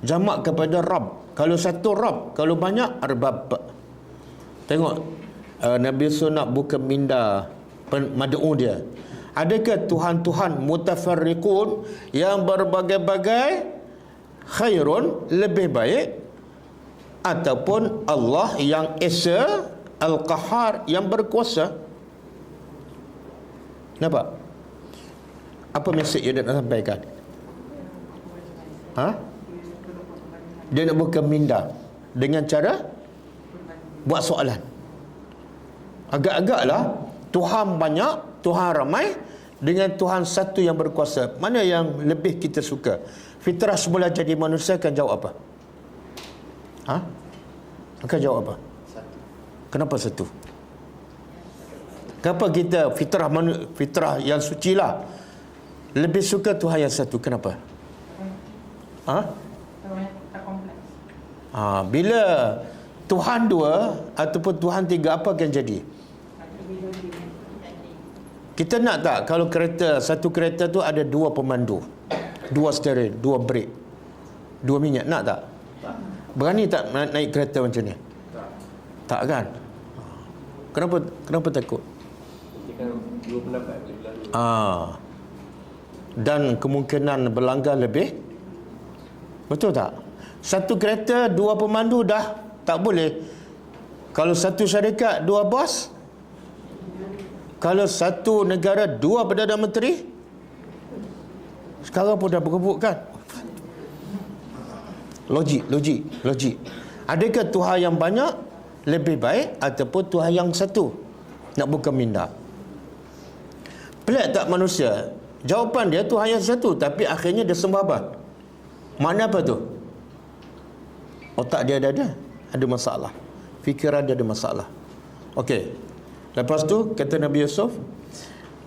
jamak kepada Rab. Kalau satu Rab, kalau banyak arbab. Tengok, Nabi Yusuf nak buka minda mad'u dia. Adakah Tuhan-Tuhan mutafarriqun yang berbagai-bagai khairun, lebih baik, ataupun Allah yang Esa Al-Qahhar yang berkuasa? Nampak? Apa mesej dia nak sampaikan? Dia nak buka minda dengan cara buat soalan. Agak-agaklah Tuhan banyak, Tuhan ramai dengan Tuhan satu yang berkuasa, mana yang lebih kita suka? Fitrah semula jadi manusia akan jawab apa? Akan jawab apa? Satu. Kenapa satu? Kenapa kita fitrah yang suci lah lebih suka Tuhan yang satu? Kenapa? Bila Tuhan dua ataupun Tuhan tiga, apa akan jadi? Kita nak tak kalau satu kereta tu ada dua pemandu, dua steering, dua brake, dua minyak? Nak tak? Berani tak naik kereta macam ni? Tak kan? Kenapa takut? Dua pendapat. Dan kemungkinan berlanggar lebih. Betul tak? Satu kereta dua pemandu dah tak boleh. Kalau satu syarikat dua bos, kalau satu negara dua Perdana Menteri, sekarang pun dah berebut kan? Logik. Adakah Tuhan yang banyak lebih baik ataupun Tuhan yang satu? Nak buka minda. Pelik tak manusia? Jawapan dia Tuhan yang satu, tapi akhirnya dia sembah apa? Makna apa tu? Otak dia ada masalah. Fikiran dia ada masalah. Okey. Lepas tu kata Nabi Yusuf,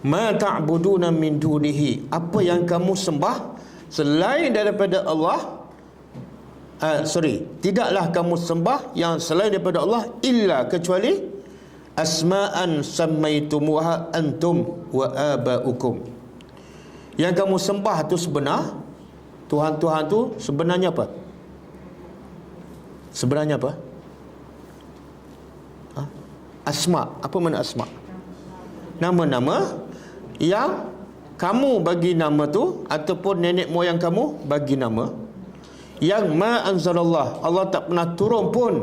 ma ta'buduna min dunihi, apa yang kamu sembah selain daripada Allah, tidaklah kamu sembah yang selain daripada Allah illa kecuali asma'an sammaitumuha antum wa aba'ukum. Yang kamu sembah tu sebenar, Tuhan-Tuhan tu sebenarnya apa? Sebenarnya apa? Asma. Apa makna asma? Nama-nama yang kamu bagi nama tu, ataupun nenek moyang kamu bagi nama, yang ma anzalallah, Allah tak pernah turun pun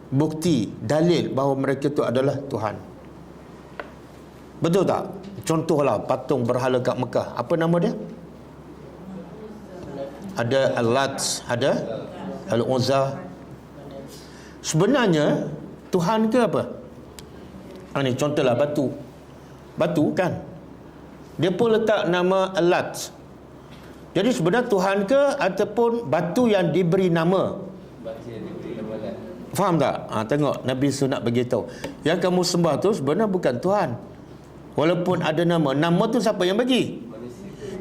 bukti, dalil bahawa mereka tu adalah Tuhan. Betul tak? Contohlah patung berhala kat Mekah. Apa nama dia? Ada Al-Lat, ada Al-Uzza. Sebenarnya Tuhan ke apa? Ni contohlah batu kan, dia pun letak nama Al-Lat. Jadi sebenarnya Tuhan ke ataupun batu yang diberi nama? Faham tak? Tengok Nabi Yusuf nak beritahu, yang kamu sembah tu sebenarnya bukan Tuhan, walaupun ada nama tu siapa yang bagi?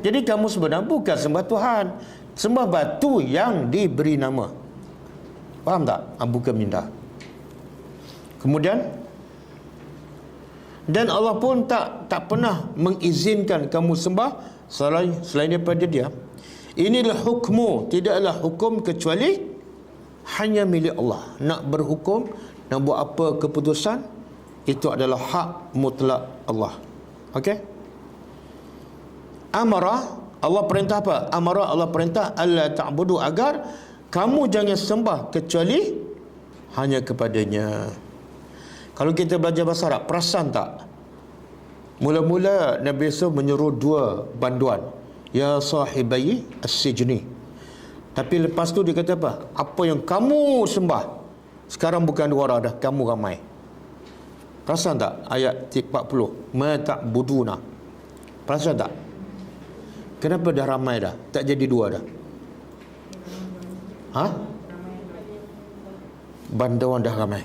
Jadi kamu sebenarnya bukan sembah Tuhan, sembah batu yang diberi nama. Faham tak? Bukan minta. Kemudian, dan Allah pun tak pernah mengizinkan kamu sembah selain daripada dia. Inilah hukmu, tidaklah hukum kecuali hanya milik Allah. Nak berhukum, nak buat apa keputusan, itu adalah hak mutlak Allah. Okey? Amara, Allah perintah apa? Amara, Allah perintah alla ta'budu, agar kamu jangan sembah kecuali hanya kepadanya. Kalau kita belajar bahasa Arab, perasan tak? Mula-mula Nabi Yusuf menyuruh dua banduan, ya sahibai as-sijni. Tapi lepas tu dia kata apa? Apa yang kamu sembah sekarang bukan dua orang dah, kamu ramai. Perasan tak ayat 40? Ma ta'buduna. Perasan tak? Kenapa dah ramai dah? Tak jadi dua dah. Banduan dah ramai.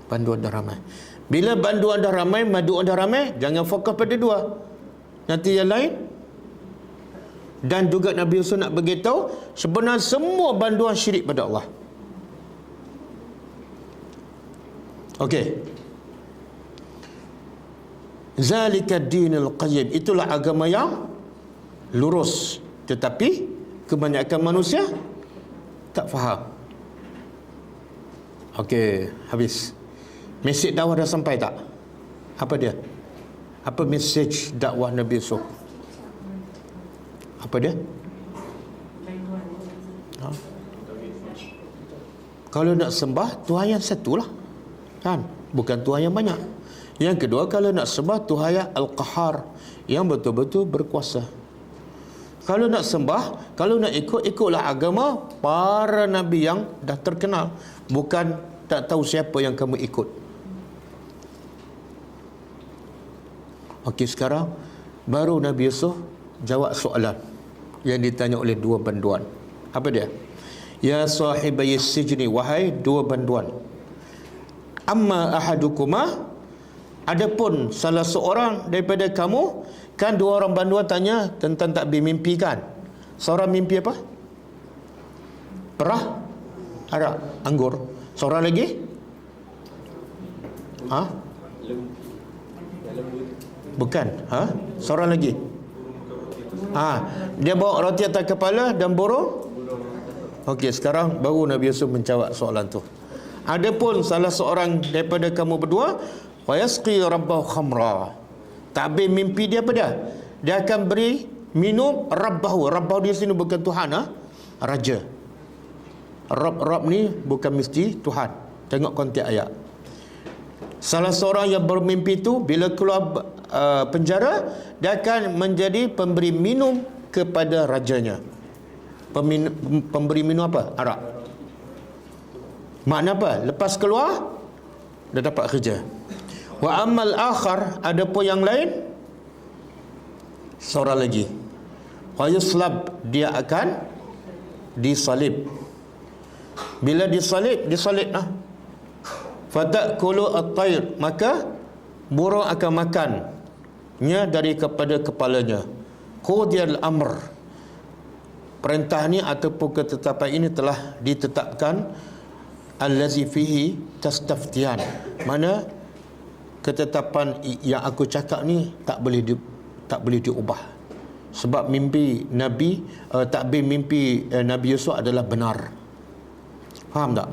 Banduan dah ramai. Bila banduan dah ramai, maduan dah ramai, jangan fokus pada dua. Nanti yang lain. Dan juga Nabi Yusuf nak beritahu, sebenarnya semua banduan syirik pada Allah. Okey. Zalika dinul qayyim. Itulah agama yang lurus. Tetapi kebanyakan manusia tak faham. Okey, habis. Mesej dakwah dah sampai tak? Apa dia? Apa mesej dakwah Nabi Yusuf? Apa dia? Kalau nak sembah Tuhan yang satu lah, kan? Bukan Tuhan yang banyak. Yang kedua, kalau nak sembah Tuhan yang Al-Qahar, yang betul-betul berkuasa. Kalau nak sembah, kalau nak ikutlah agama para Nabi yang dah terkenal. Bukan tak tahu siapa yang kamu ikut. Okey, sekarang baru Nabi Yusuf jawab soalan yang ditanya oleh dua banduan. Apa dia? Ya sahibai sijni, wahai dua banduan. Amma ahadukuma, adapun salah seorang daripada kamu, kan dua orang banduan tanya tentang takbir mimpi kan? Seorang mimpi apa? Perah, arak, anggur. Seorang lagi? Bukan. Seorang lagi. Dia bawa roti atas kepala dan burung. Okey, sekarang baru Nabi Yusuf menjawab soalan tu. Adapun salah seorang daripada kamu berdua, wa yasqi rabbahu khamra. Takbir mimpi dia apa dia? Dia akan beri minum rabbahu. Rabbahu di sini bukan Tuhan, raja. Rabb ni bukan mesti Tuhan. Tengok konteks ayat. Salah seorang yang bermimpi tu bila keluar penjara, dia akan menjadi pemberi minum kepada rajanya. Pemberi minum apa? Arak. Makna apa? Lepas keluar dia dapat kerja. Wa amal akhar, adapun yang lain, seorang lagi, wa yuslab, dia akan disalib. Bila disalib fatakulu at-tayr, maka burung akan makannya dari kepada kepalanya. Qudiyal amr, perintah ni ataupun ketetapan ini telah ditetapkan. Allazi fihi tastaftiyan, mana ketetapan yang aku cakap ni tak boleh diubah. Sebab mimpi Nabi, takbir mimpi Nabi Yusuf adalah benar. Faham tak?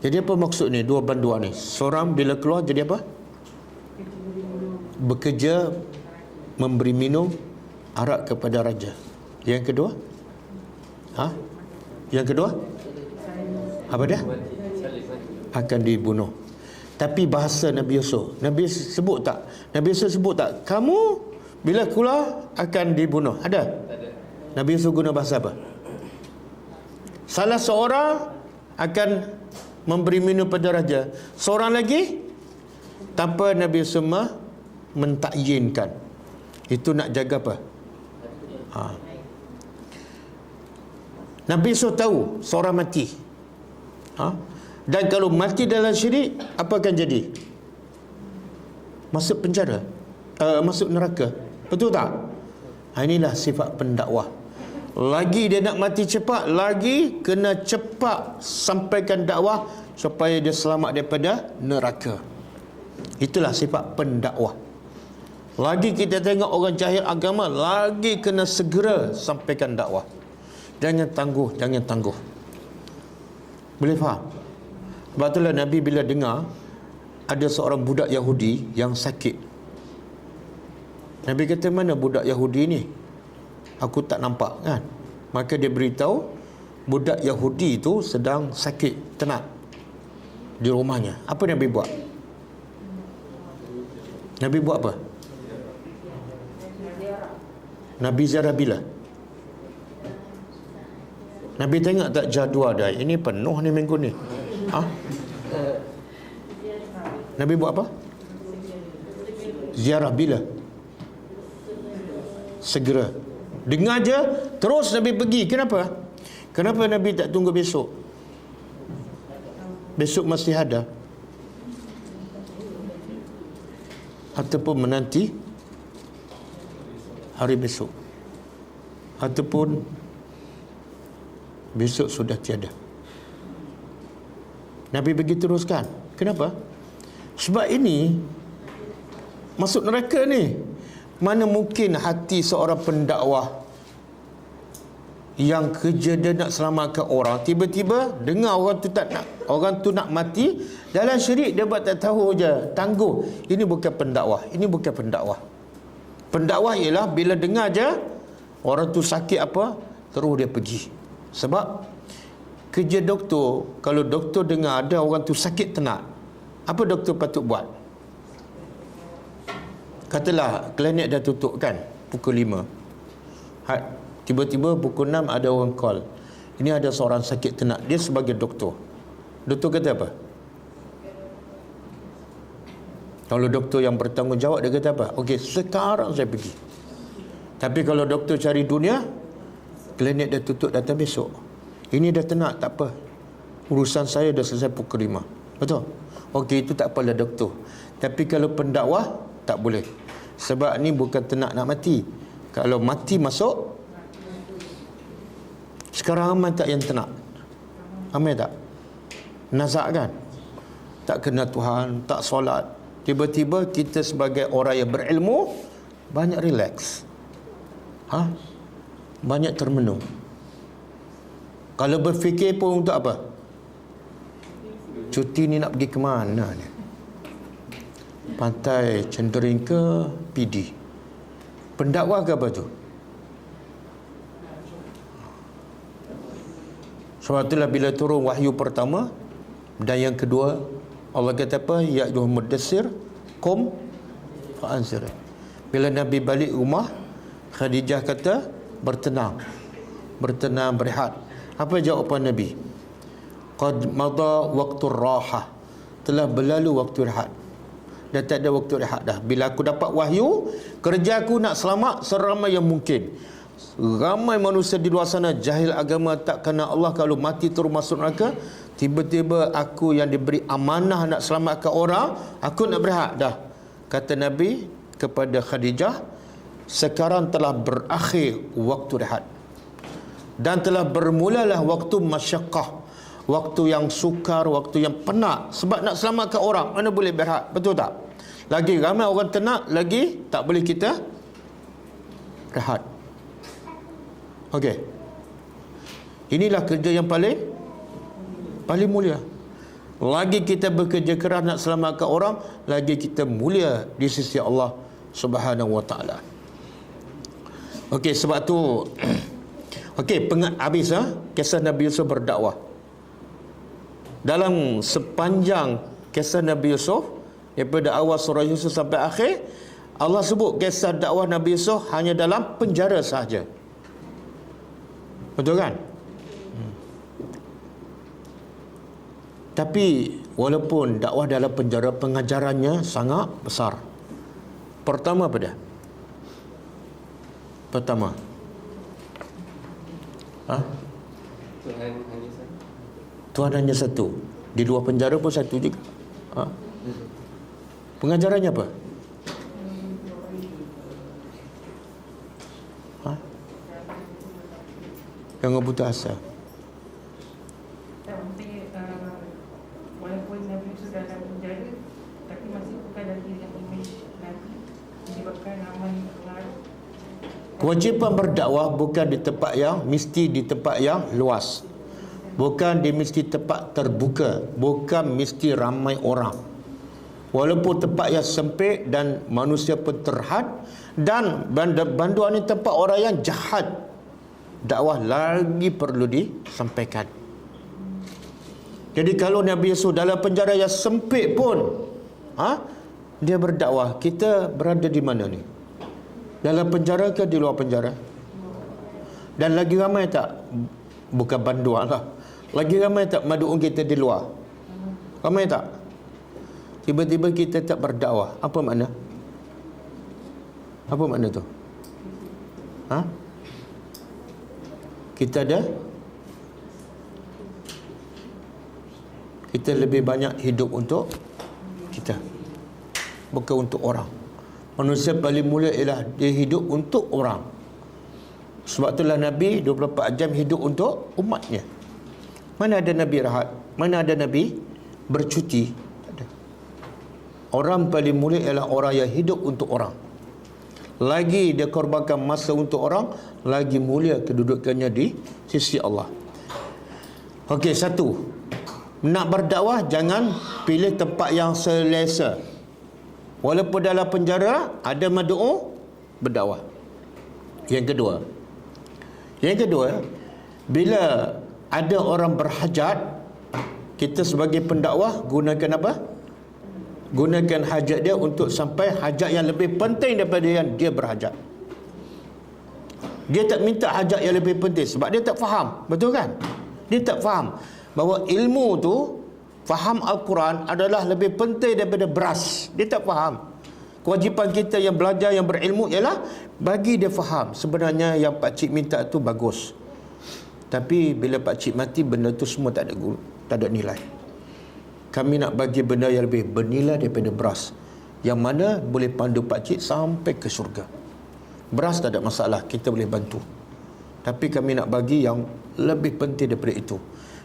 Jadi apa maksud ni dua banduan ni? Seorang bila keluar jadi apa? Bekerja memberi minum arak kepada raja. Yang kedua? Yang kedua? Apa dia? Akan dibunuh. Tapi bahasa Nabi Yusuf, Nabi sebut tak? Nabi Yusuf sebut tak? Kamu bila keluar akan dibunuh. Ada? Nabi Yusuf guna bahasa apa? Salah seorang akan memberi minum pada raja. Seorang lagi tanpa Nabi Yusuf mentakyinkan. Itu nak jaga apa? Nabi Yusuf tahu seorang mati. Dan kalau mati dalam syirik, apa akan jadi? Masuk penjara, masuk neraka. Betul tak? Inilah sifat pendakwah. Lagi dia nak mati cepat, lagi kena cepat sampaikan dakwah supaya dia selamat daripada neraka. Itulah sifat pendakwah. Lagi kita tengok orang jahil agama, lagi kena segera sampaikan dakwah. Jangan tangguh, jangan tangguh. Boleh faham? Sebab itulah Nabi bila dengar ada seorang budak Yahudi yang sakit, Nabi kata, mana budak Yahudi ni? Aku tak nampak kan. Maka dia beritahu budak Yahudi itu sedang sakit tenat di rumahnya. Apa Nabi buat? Nabi buat apa? Nabi ziarah bila? Nabi tengok tak jadual dah, ini penuh ni minggu ni. Nabi buat apa? Ziarah bila? Segera. Dengar je, terus Nabi pergi. Kenapa? Kenapa Nabi tak tunggu besok? Besok masih ada. Ataupun menanti hari besok. Ataupun besok sudah tiada. Nabi pergi teruskan. Kenapa? Sebab ini masuk neraka ni. Mana mungkin hati seorang pendakwah yang kerja dia nak selamatkan orang, tiba-tiba dengar orang tu nak mati dalam syirik, dia buat tak tahu je, tangguh. Ini bukan pendakwah. Ini bukan pendakwah. Pendakwah ialah bila dengar je orang tu sakit apa, terus dia pergi. Sebab kerja doktor, kalau doktor dengar ada orang tu sakit tenat, apa doktor patut buat? Katalah klinik dah tutup kan pukul 5. Tiba-tiba pukul 6 ada orang call. Ini ada seorang sakit tenat. Dia sebagai doktor. Doktor kata apa? Kalau doktor yang bertanggungjawab, dia kata apa? Okey, sekarang saya pergi. Tapi kalau doktor cari dunia, klinik dah tutup, datang besok. Ini dah tenat, tak apa. Urusan saya dah selesai pukul 5. Betul? Okey, itu tak apalah doktor. Tapi kalau pendakwah, tak boleh. Sebab ni bukan tenat nak mati. Kalau mati masuk, sekarang ramai tak yang tenat? Ramai tak? Nazak kan? Tak kenal Tuhan, tak solat. Tiba-tiba kita sebagai orang yang berilmu, banyak relax. Banyak termenung. Kalau berfikir pun untuk apa? Cuti ni nak pergi ke mana ni? Pantai Cendering ke PD? Pendakwah ke apa tu? Sebab itulah bila turun wahyu pertama dan yang kedua, Allah kata apa? Ya ayyuhal mudaththir qum fa'anzir. Bila Nabi balik rumah, Khadijah kata bertenang, berehat. Apa jawapan Nabi? Qad madha waqtur raha. Telah berlalu waktu rehat. Dah tak ada waktu rehat dah. Bila aku dapat wahyu, kerja aku nak selamat seramai yang mungkin. Ramai manusia di luar sana jahil agama, tak kenal Allah, kalau mati terus masuk neraka. Tiba-tiba aku yang diberi amanah nak selamatkan orang, aku nak berehat dah. Kata Nabi kepada Khadijah, sekarang telah berakhir waktu rehat. Dan telah bermulalah waktu masyaqqah, waktu yang sukar, waktu yang penat. Sebab nak selamatkan orang, mana boleh berehat? Betul tak? Lagi ramai orang tenat, lagi tak boleh kita rehat. Okey. Inilah kerja yang paling mulia. Lagi kita bekerja keras nak selamatkan orang, lagi kita mulia di sisi Allah Subhanahu wa taala. Okey, sebab tu okey, habis kisah Nabi Yusuf berdakwah. Dalam sepanjang kisah Nabi Yusuf, daripada awal surah Yusuf sampai akhir, Allah sebut kisah dakwah Nabi Yusuf hanya dalam penjara sahaja. Betul kan? Tapi walaupun dakwah dalam penjara, pengajarannya sangat besar. Pertama apa dia? Pertama, Tuhan hanya satu. Di luar penjara pun satu juga. Pengajarannya apa? Jangan putus asa. Tak, maksudnya walaupun Nabi Yusuf dalam penjara, tapi masih bukan lagi dengan imej Nabi, menyebabkan ramai pengaruh. Kewajipan berdakwah bukan di tempat yang mesti di tempat yang luas. Bukan di mesti tempat terbuka, bukan mesti ramai orang. Walaupun tempat yang sempit dan manusia pun terhad, dan banduan ini tempat orang yang jahat, dakwah lagi perlu disampaikan. Jadi kalau Nabi Yusuf dalam penjara yang sempit pun, dia berdakwah. Kita berada di mana ni? Dalam penjara ke di luar penjara? Dan lagi ramai tak? Bukan banduan lah. Lagi ramai tak madu'un kita di luar? Ramai tak? Tiba-tiba kita tak berdakwah. Apa makna? Apa makna tu? Kita lebih banyak hidup untuk kita, bukan untuk orang. Manusia paling mulia ialah dia hidup untuk orang. Sebab itulah Nabi 24 jam hidup untuk umatnya. Mana ada Nabi rahat? Mana ada Nabi bercuti? Ada. Orang paling mulia ialah orang yang hidup untuk orang. Lagi dia korbankan masa untuk orang, lagi mulia kedudukannya di sisi Allah. Okey, satu. Nak berdakwah, jangan pilih tempat yang selesa. Walaupun dalam penjara, ada madu'u, berdakwah. Yang kedua, bila ada orang berhajat, kita sebagai pendakwah gunakan apa? Gunakan hajat dia untuk sampai hajat yang lebih penting daripada yang dia berhajat. Dia tak minta hajat yang lebih penting sebab dia tak faham. Betul kan? Dia tak faham bahawa ilmu tu, faham Al-Quran adalah lebih penting daripada beras. Dia tak faham. Kewajipan kita yang belajar, yang berilmu ialah bagi dia faham. Sebenarnya yang pakcik minta tu bagus. Tapi bila pakcik mati, benda tu semua tak ada nilai. Kami nak bagi benda yang lebih bernilai daripada beras, yang mana boleh pandu pakcik sampai ke syurga. Beras tak ada masalah, kita boleh bantu. Tapi kami nak bagi yang lebih penting daripada itu.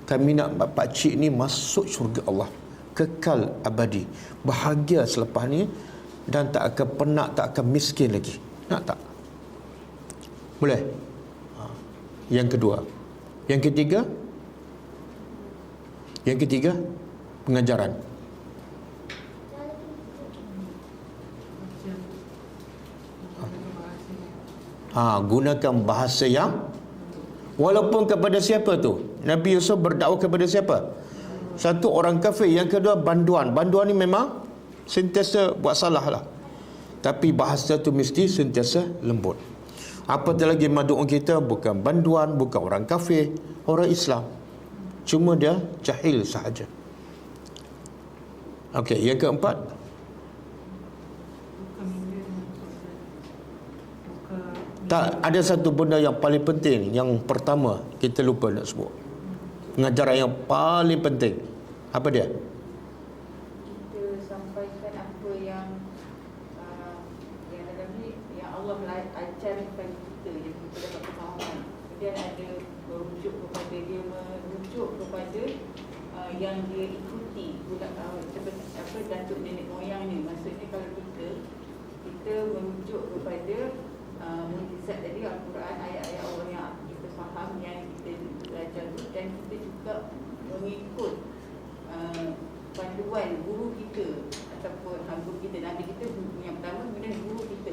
Kami nak pakcik ni masuk syurga Allah, kekal abadi, bahagia selepas ni, dan tak akan penat, tak akan miskin lagi. Nak tak? Boleh? Yang kedua. Yang ketiga, pengajaran. Gunakan bahasa yang, walaupun kepada siapa tu? Nabi Yusuf berdakwah kepada siapa? Satu, orang kafir. Yang kedua, banduan. Banduan ni memang sentiasa buat salah lah, tapi bahasa tu mesti sentiasa lembut. Apatah lagi madu'un kita bukan banduan, bukan orang kafir, orang Islam, cuma dia jahil sahaja. Okey, yang keempat, tak ada satu benda yang paling penting. Yang pertama kita lupa nak sebut, pengajaran yang paling penting. Apa dia? Kita sampaikan apa yang dalam ni, yang Allah ajar kepada kita, yang kita dapat pemahaman. Kemudian ada merujuk kepada dia, merujuk kepada yang dia ikuti apa datuk nenek moyang ni. Maksudnya kalau kita merujuk kepada mukjizat tadi, Al-Quran, ayat-ayat Allah yang kita faham, yang kita belajar tu, dan kita juga mengikut panduan guru kita ataupun guru kita, Nabi kita yang pertama, kemudian guru kita.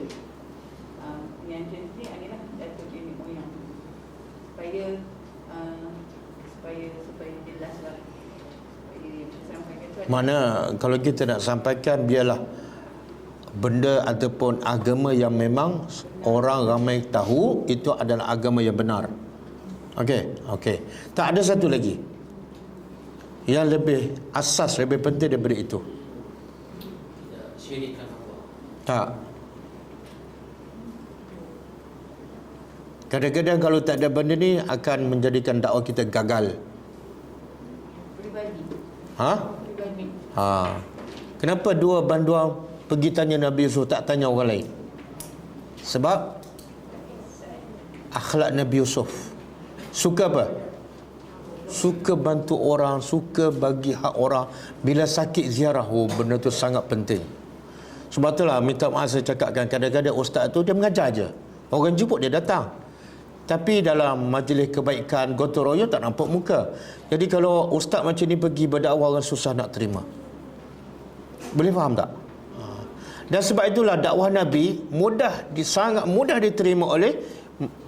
Yang jenis ni adalah datuk nenek moyang, supaya jelas lah. Mana kalau kita nak sampaikan, biarlah benda ataupun agama yang memang orang ramai tahu itu adalah agama yang benar. Okey. Tak ada satu lagi yang lebih asas, lebih penting daripada itu. Syirikan Allah. Tak. Kadang-kadang kalau tak ada benda ni akan menjadikan dakwah kita gagal. Pribadi. Pribadi. Kenapa dua banduan pergi tanya Nabi Yusuf, tak tanya orang lain? Sebab akhlak Nabi Yusuf, Suka apa? Suka bantu orang, suka bagi hak orang. Bila sakit ziarah, benda tu sangat penting. Sebab itulah minta maaf saya cakapkan, kadang-kadang ustaz tu dia mengajar je. Orang jemput dia datang. Tapi dalam majlis kebaikan gotong royong tak nampak muka. Jadi kalau ustaz macam ni pergi berdakwah, orang susah nak terima. Boleh faham tak? Dan sebab itulah dakwah Nabi sangat mudah diterima oleh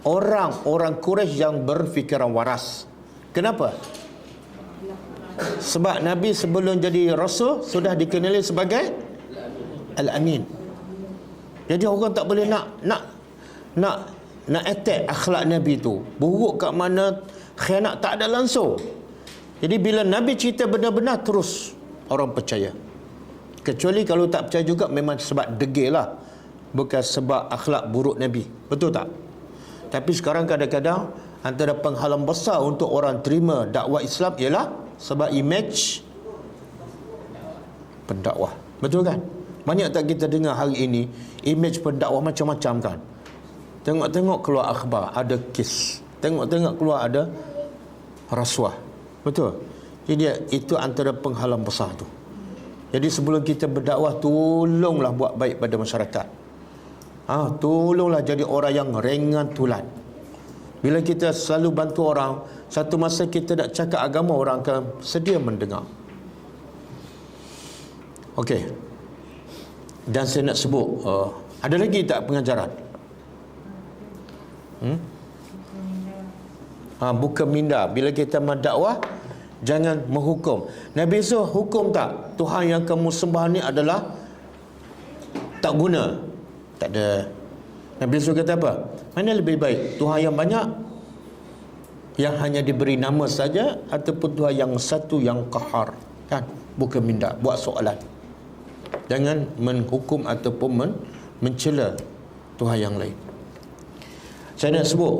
orang-orang Quraisy yang berfikiran waras. Kenapa? Sebab Nabi sebelum jadi Rasul sudah dikenali sebagai Al-Amin. Jadi orang tak boleh nak attack akhlak Nabi tu. Buruk kat mana, khianat tak ada langsung. Jadi bila Nabi cerita benar-benar, terus orang percaya. Kecuali kalau tak percaya juga memang sebab degil lah, bukan sebab akhlak buruk Nabi. Betul tak? Tapi sekarang kadang-kadang antara penghalang besar untuk orang terima dakwah Islam ialah sebab image pendakwah. Betul kan? Banyak tak kita dengar hari ini image pendakwah macam-macam kan? Tengok-tengok keluar akhbar ada kes, tengok-tengok keluar ada rasuah. Betul? Jadi itu antara penghalang besar tu. Jadi sebelum kita berdakwah, tolonglah buat baik pada masyarakat. Tolonglah jadi orang yang ringan tulan. Bila kita selalu bantu orang, satu masa kita nak cakap agama, orang akan sedia mendengar. Okey. Dan saya nak sebut, ada lagi tak pengajaran? Bukan minda. Bila kita mendakwah, jangan menghukum. Nabi Yusuf hukum tak? Tuhan yang kamu sembah ni adalah tak guna. Tak ada. Nabi Yusuf kata apa? Mana lebih baik? Tuhan yang banyak, yang hanya diberi nama saja, ataupun Tuhan yang satu yang qahar? Kan? Bukan minda. Buat soalan. Jangan menghukum ataupun mencela Tuhan yang lain. Saya nak sebut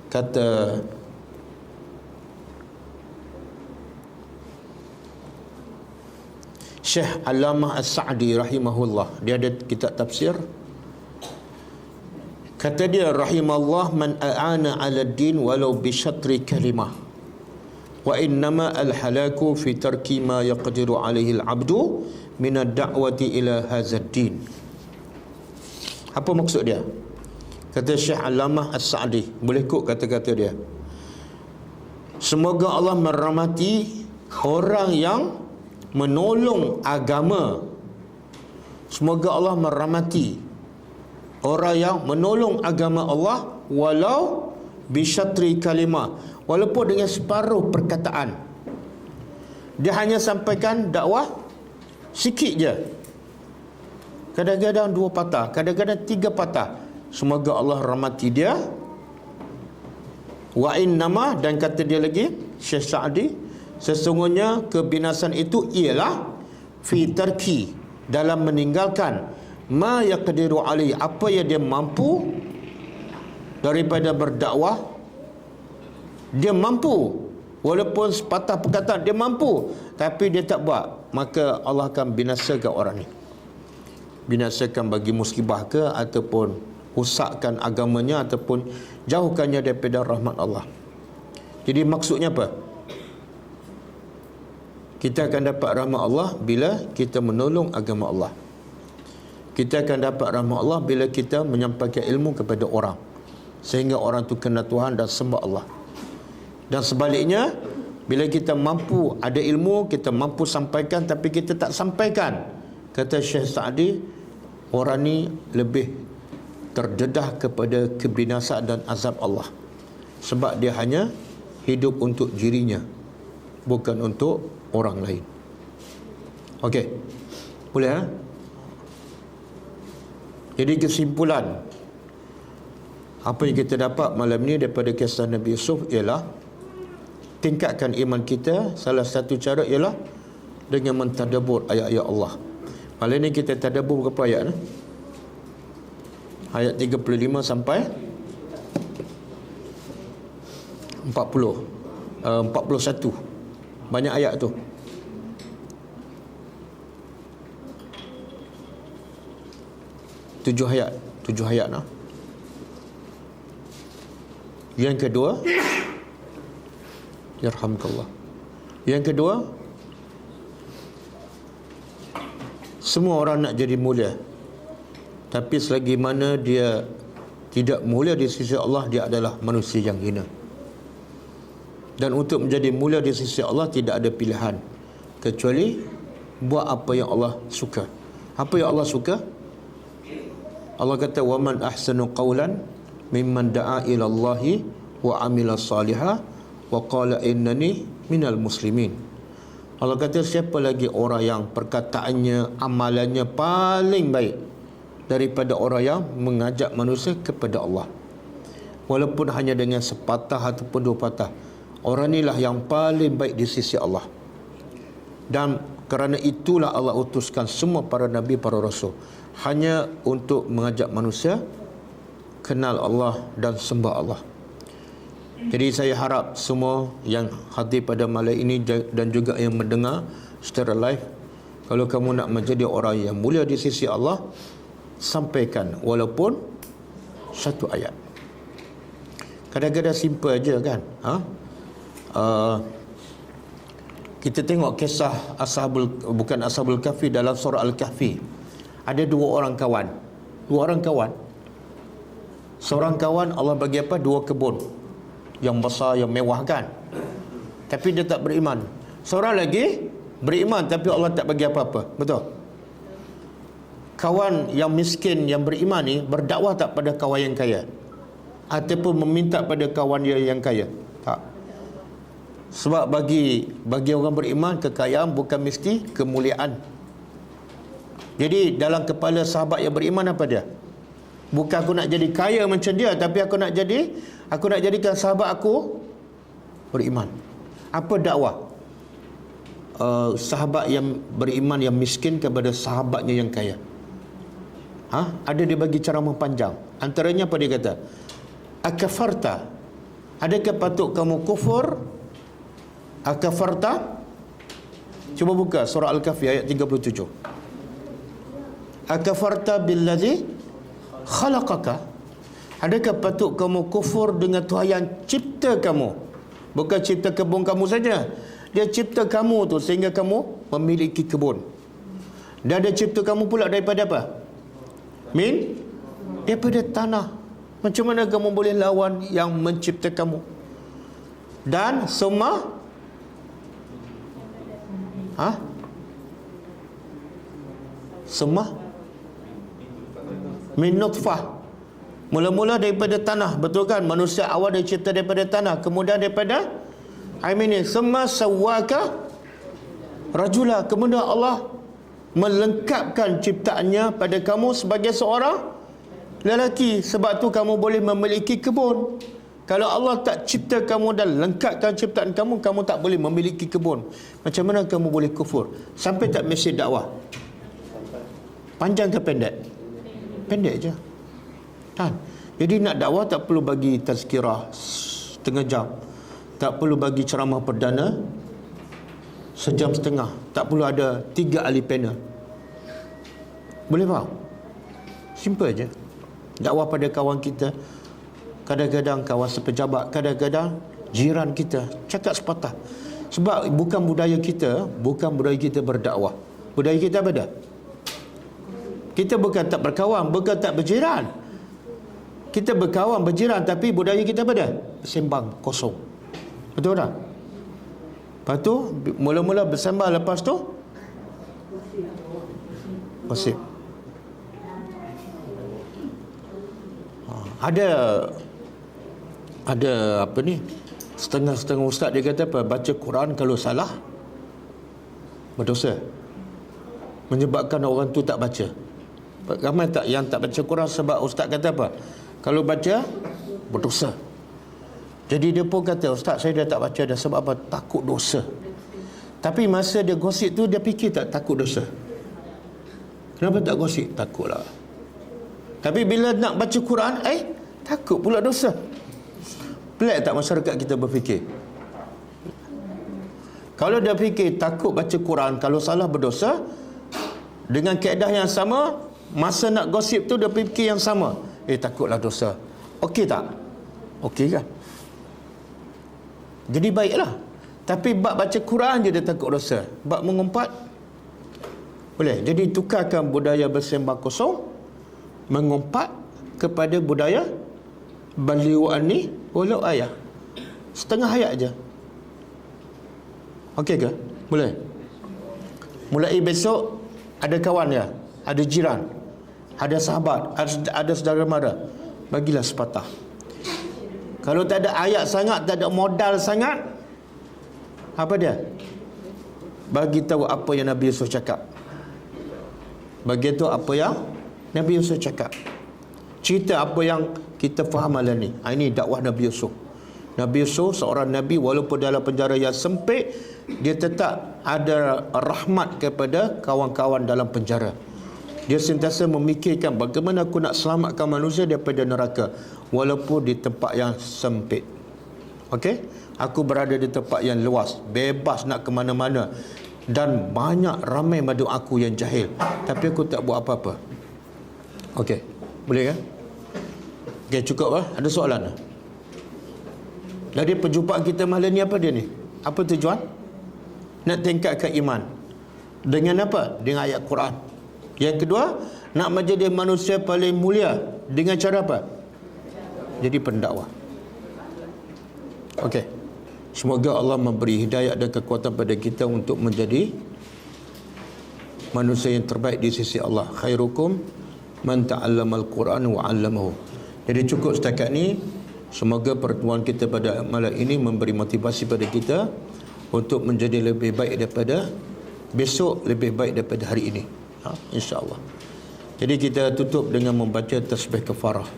kata Syekh Allamah As-Sa'di rahimahullah. Dia ada kitab tafsir. Kata dia, rahimallah man a'ana 'ala ad-din walau bi syatri kalimah. Wa innama al-halaku fi tarki ma yaqdiru 'alaihi al-'abdu min ad-da'wati ila hadzal din. Apa maksud dia? Kata Syekh Allamah As-Sa'di, boleh kut kata-kata dia. Semoga Allah merahmati orang yang menolong agama. Semoga Allah merahmati orang yang menolong agama Allah walau bisyatri kalimah, walaupun dengan separuh perkataan. Dia hanya sampaikan dakwah sikit je. Kadang-kadang 2 patah, kadang-kadang 3 patah. Semoga Allah rahmati dia. Wa innama, dan kata dia lagi Syekh Sa'di, sesungguhnya kebinasan itu ialah fi tarki, dalam meninggalkan ma yaqdiru alaihi, apa yang dia mampu daripada berdakwah. Dia mampu, walaupun sepatah perkataan dia mampu, tapi dia tak buat, maka Allah akan binasakan orang ni. Binasakan bagi musibah ke, ataupun rusakkan agamanya, ataupun jauhkannya daripada rahmat Allah. Jadi maksudnya apa? Kita akan dapat rahmat Allah bila kita menolong agama Allah. Kita akan dapat rahmat Allah bila kita menyampaikan ilmu kepada orang, sehingga orang tu kenal Tuhan dan sembah Allah. Dan sebaliknya, bila kita mampu ada ilmu, kita mampu sampaikan, tapi kita tak sampaikan, kata Syekh Sa'di, orang ni lebih terdedah kepada kebinasaan dan azab Allah. Sebab dia hanya hidup untuk dirinya, bukan untuk orang lain. Okey. Boleh ha? Jadi kesimpulan apa yang kita dapat malam ni daripada kisah Nabi Yusuf ialah tingkatkan iman kita. Salah satu cara ialah dengan mentadabbur ayat-ayat Allah. Malam ni kita tadabbur berapa ayat? Ayat 35 sampai 41. Banyak ayat tu. Tujuh ayat nah. Yang kedua, yarhamkallah. Yang kedua, semua orang nak jadi mulia, tapi selagi mana dia tidak mulia di sisi Allah, dia adalah manusia yang hina. Dan untuk menjadi mulia di sisi Allah tidak ada pilihan kecuali buat apa yang Allah suka. Apa yang Allah suka? Allah kata, "Wa man ahsanu qawlan mimman da'a ila Allahi wa amila salihah wa qala innani minal muslimin." Allah kata, siapa lagi orang yang perkataannya, amalannya paling baik daripada orang yang mengajak manusia kepada Allah, walaupun hanya dengan sepatah ataupun dua patah. Orang inilah yang paling baik di sisi Allah. Dan kerana itulah Allah utuskan semua para nabi, para rasul, hanya untuk mengajak manusia kenal Allah dan sembah Allah. Jadi saya harap semua yang hadir pada malam ini dan juga yang mendengar secara live, kalau kamu nak menjadi orang yang mulia di sisi Allah, sampaikan walaupun satu ayat. Kadang-kadang simple aja kan. Kita tengok kisah bukan Ashabul Kahfi dalam surah Al-Kahfi. Ada dua orang kawan. Seorang kawan Allah bagi apa? Dua kebun yang besar, yang mewah kan. Tapi dia tak beriman. Seorang lagi beriman tapi Allah tak bagi apa-apa. Betul? Kawan yang miskin yang beriman ni berdakwah tak pada kawan yang kaya? Ataupun meminta pada kawan dia yang kaya? Tak. Sebab bagi orang beriman, kekayaan bukan mesti kemuliaan. Jadi dalam kepala sahabat yang beriman apa dia? Bukan aku nak jadi kaya macam dia, tapi aku nak jadikan sahabat aku beriman. Apa dakwah sahabat yang beriman yang miskin kepada sahabatnya yang kaya? Ada dia bagi ceramah panjang. Antaranya apa dia kata? Akafarta, adakah patut kamu kufur? Akafarta? Cuba buka surah Al-Kahfi ayat 37. Akafarta billadzi khalaqaka, adakah patut kamu kufur dengan Tuhan yang cipta kamu? Bukan cipta kebun kamu saja, dia cipta kamu tu sehingga kamu memiliki kebun. Dan dia cipta kamu pula daripada apa? Daripada tanah. Macam mana kamu boleh lawan yang mencipta kamu? Dan semua semua min nutfah, mula-mula daripada tanah. Betul kan? Manusia awal dicipta daripada tanah, kemudian daripada air mani. Summa sawwaka rajula, kemudian Allah melengkapkan ciptaannya pada kamu sebagai seorang lelaki. Sebab tu kamu boleh memiliki kebun. Kalau Allah tak cipta kamu dan lengkapkan ciptaan kamu, kamu tak boleh memiliki kebun. Macam mana kamu boleh kufur? Sampai tak mesej dakwah? Panjang ke pendek? Pendek je kan? Jadi nak dakwah tak perlu bagi tazkirah setengah jam, tak perlu bagi ceramah perdana sejam setengah, tak perlu ada 3 ahli panel. Boleh faham? Simple je. Dakwah pada kawan kita, kadang-kadang kawan sepejabat, kadang-kadang jiran kita, cakap sepatah. Sebab bukan budaya kita berdakwah. Budaya kita apa dah? Kita bukan tak berkawan, bukan tak berjiran. Kita berkawan, berjiran, tapi budaya kita apa dah? Bersembang kosong. Betul tak? Lepas tu mula-mula bersembang, lepas tu gosip. Ada apa ni, setengah-setengah ustaz dia kata apa, baca Quran kalau salah berdosa, menyebabkan orang tu tak baca. Ramai tak yang tak baca Quran sebab ustaz kata apa, kalau baca berdosa. Jadi dia pun kata, ustaz saya dah tak baca dah, sebab apa? Takut dosa. Tapi masa dia gosip tu, dia fikir tak takut dosa. Kenapa tak gosip? Takutlah. Tapi bila nak baca Quran, takut pula dosa. Pelik tak masyarakat kita berfikir? Kalau dia fikir takut baca Quran, kalau salah berdosa, dengan kaedah yang sama, masa nak gosip tu dia fikir yang sama. Takutlah dosa. Okey tak? Okey kan? Jadi baiklah. Tapi bab baca Quran je dia takut dosa. Bab mengumpat boleh. Jadi tukarkan budaya bersembah kosong, mengumpat, kepada budaya balighu anni walau ayah. Setengah ayat je. Okey ke? Boleh. Mulai besok ada kawan dia, ada jiran, ada sahabat, ada saudara mara, bagilah sepatah. Kalau tak ada ayat sangat, tak ada modal sangat, apa dia? Bagi tahu apa yang Nabi Yusuf cakap. Bagi tahu apa yang Nabi Yusuf cakap. Cerita apa yang kita faham malam ni. Ini dakwah Nabi Yusuf. Nabi Yusuf seorang Nabi, walaupun dalam penjara yang sempit, dia tetap ada rahmat kepada kawan-kawan dalam penjara. Dia sentiasa memikirkan bagaimana aku nak selamatkan manusia daripada neraka, walaupun di tempat yang sempit. Okey? Aku berada di tempat yang luas, bebas nak ke mana-mana, dan banyak ramai madu aku yang jahil, tapi aku tak buat apa-apa. Okey, boleh kan? Okey, cukup lah. Ada soalan tak? Jadi perjumpaan kita malam ni apa dia ni? Apa tujuan? Nak tingkatkan iman. Dengan apa? Dengan ayat Quran. Yang kedua, nak menjadi manusia paling mulia. Dengan cara apa? Jadi pendakwah. Okey. Semoga Allah memberi hidayah dan kekuatan pada kita untuk menjadi manusia yang terbaik di sisi Allah. Khairukum man ta'allamal Quran wa 'allamahu. Jadi cukup setakat ni. Semoga pertemuan kita pada malam ini memberi motivasi pada kita untuk menjadi lebih baik daripada besok, lebih baik daripada hari ini. InsyaAllah. Jadi kita tutup dengan membaca tasbih kafarah.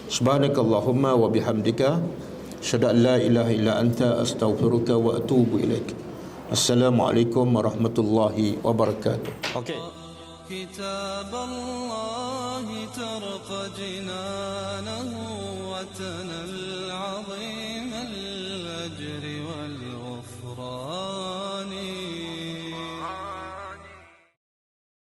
Subhanakallahumma wa bihamdika asyhadu an la ilaha illa anta astaghfiruka wa atubu ilaik. Assalamualaikum warahmatullahi wabarakatuh. Okey. كتاب الله ترق جنانه وتنام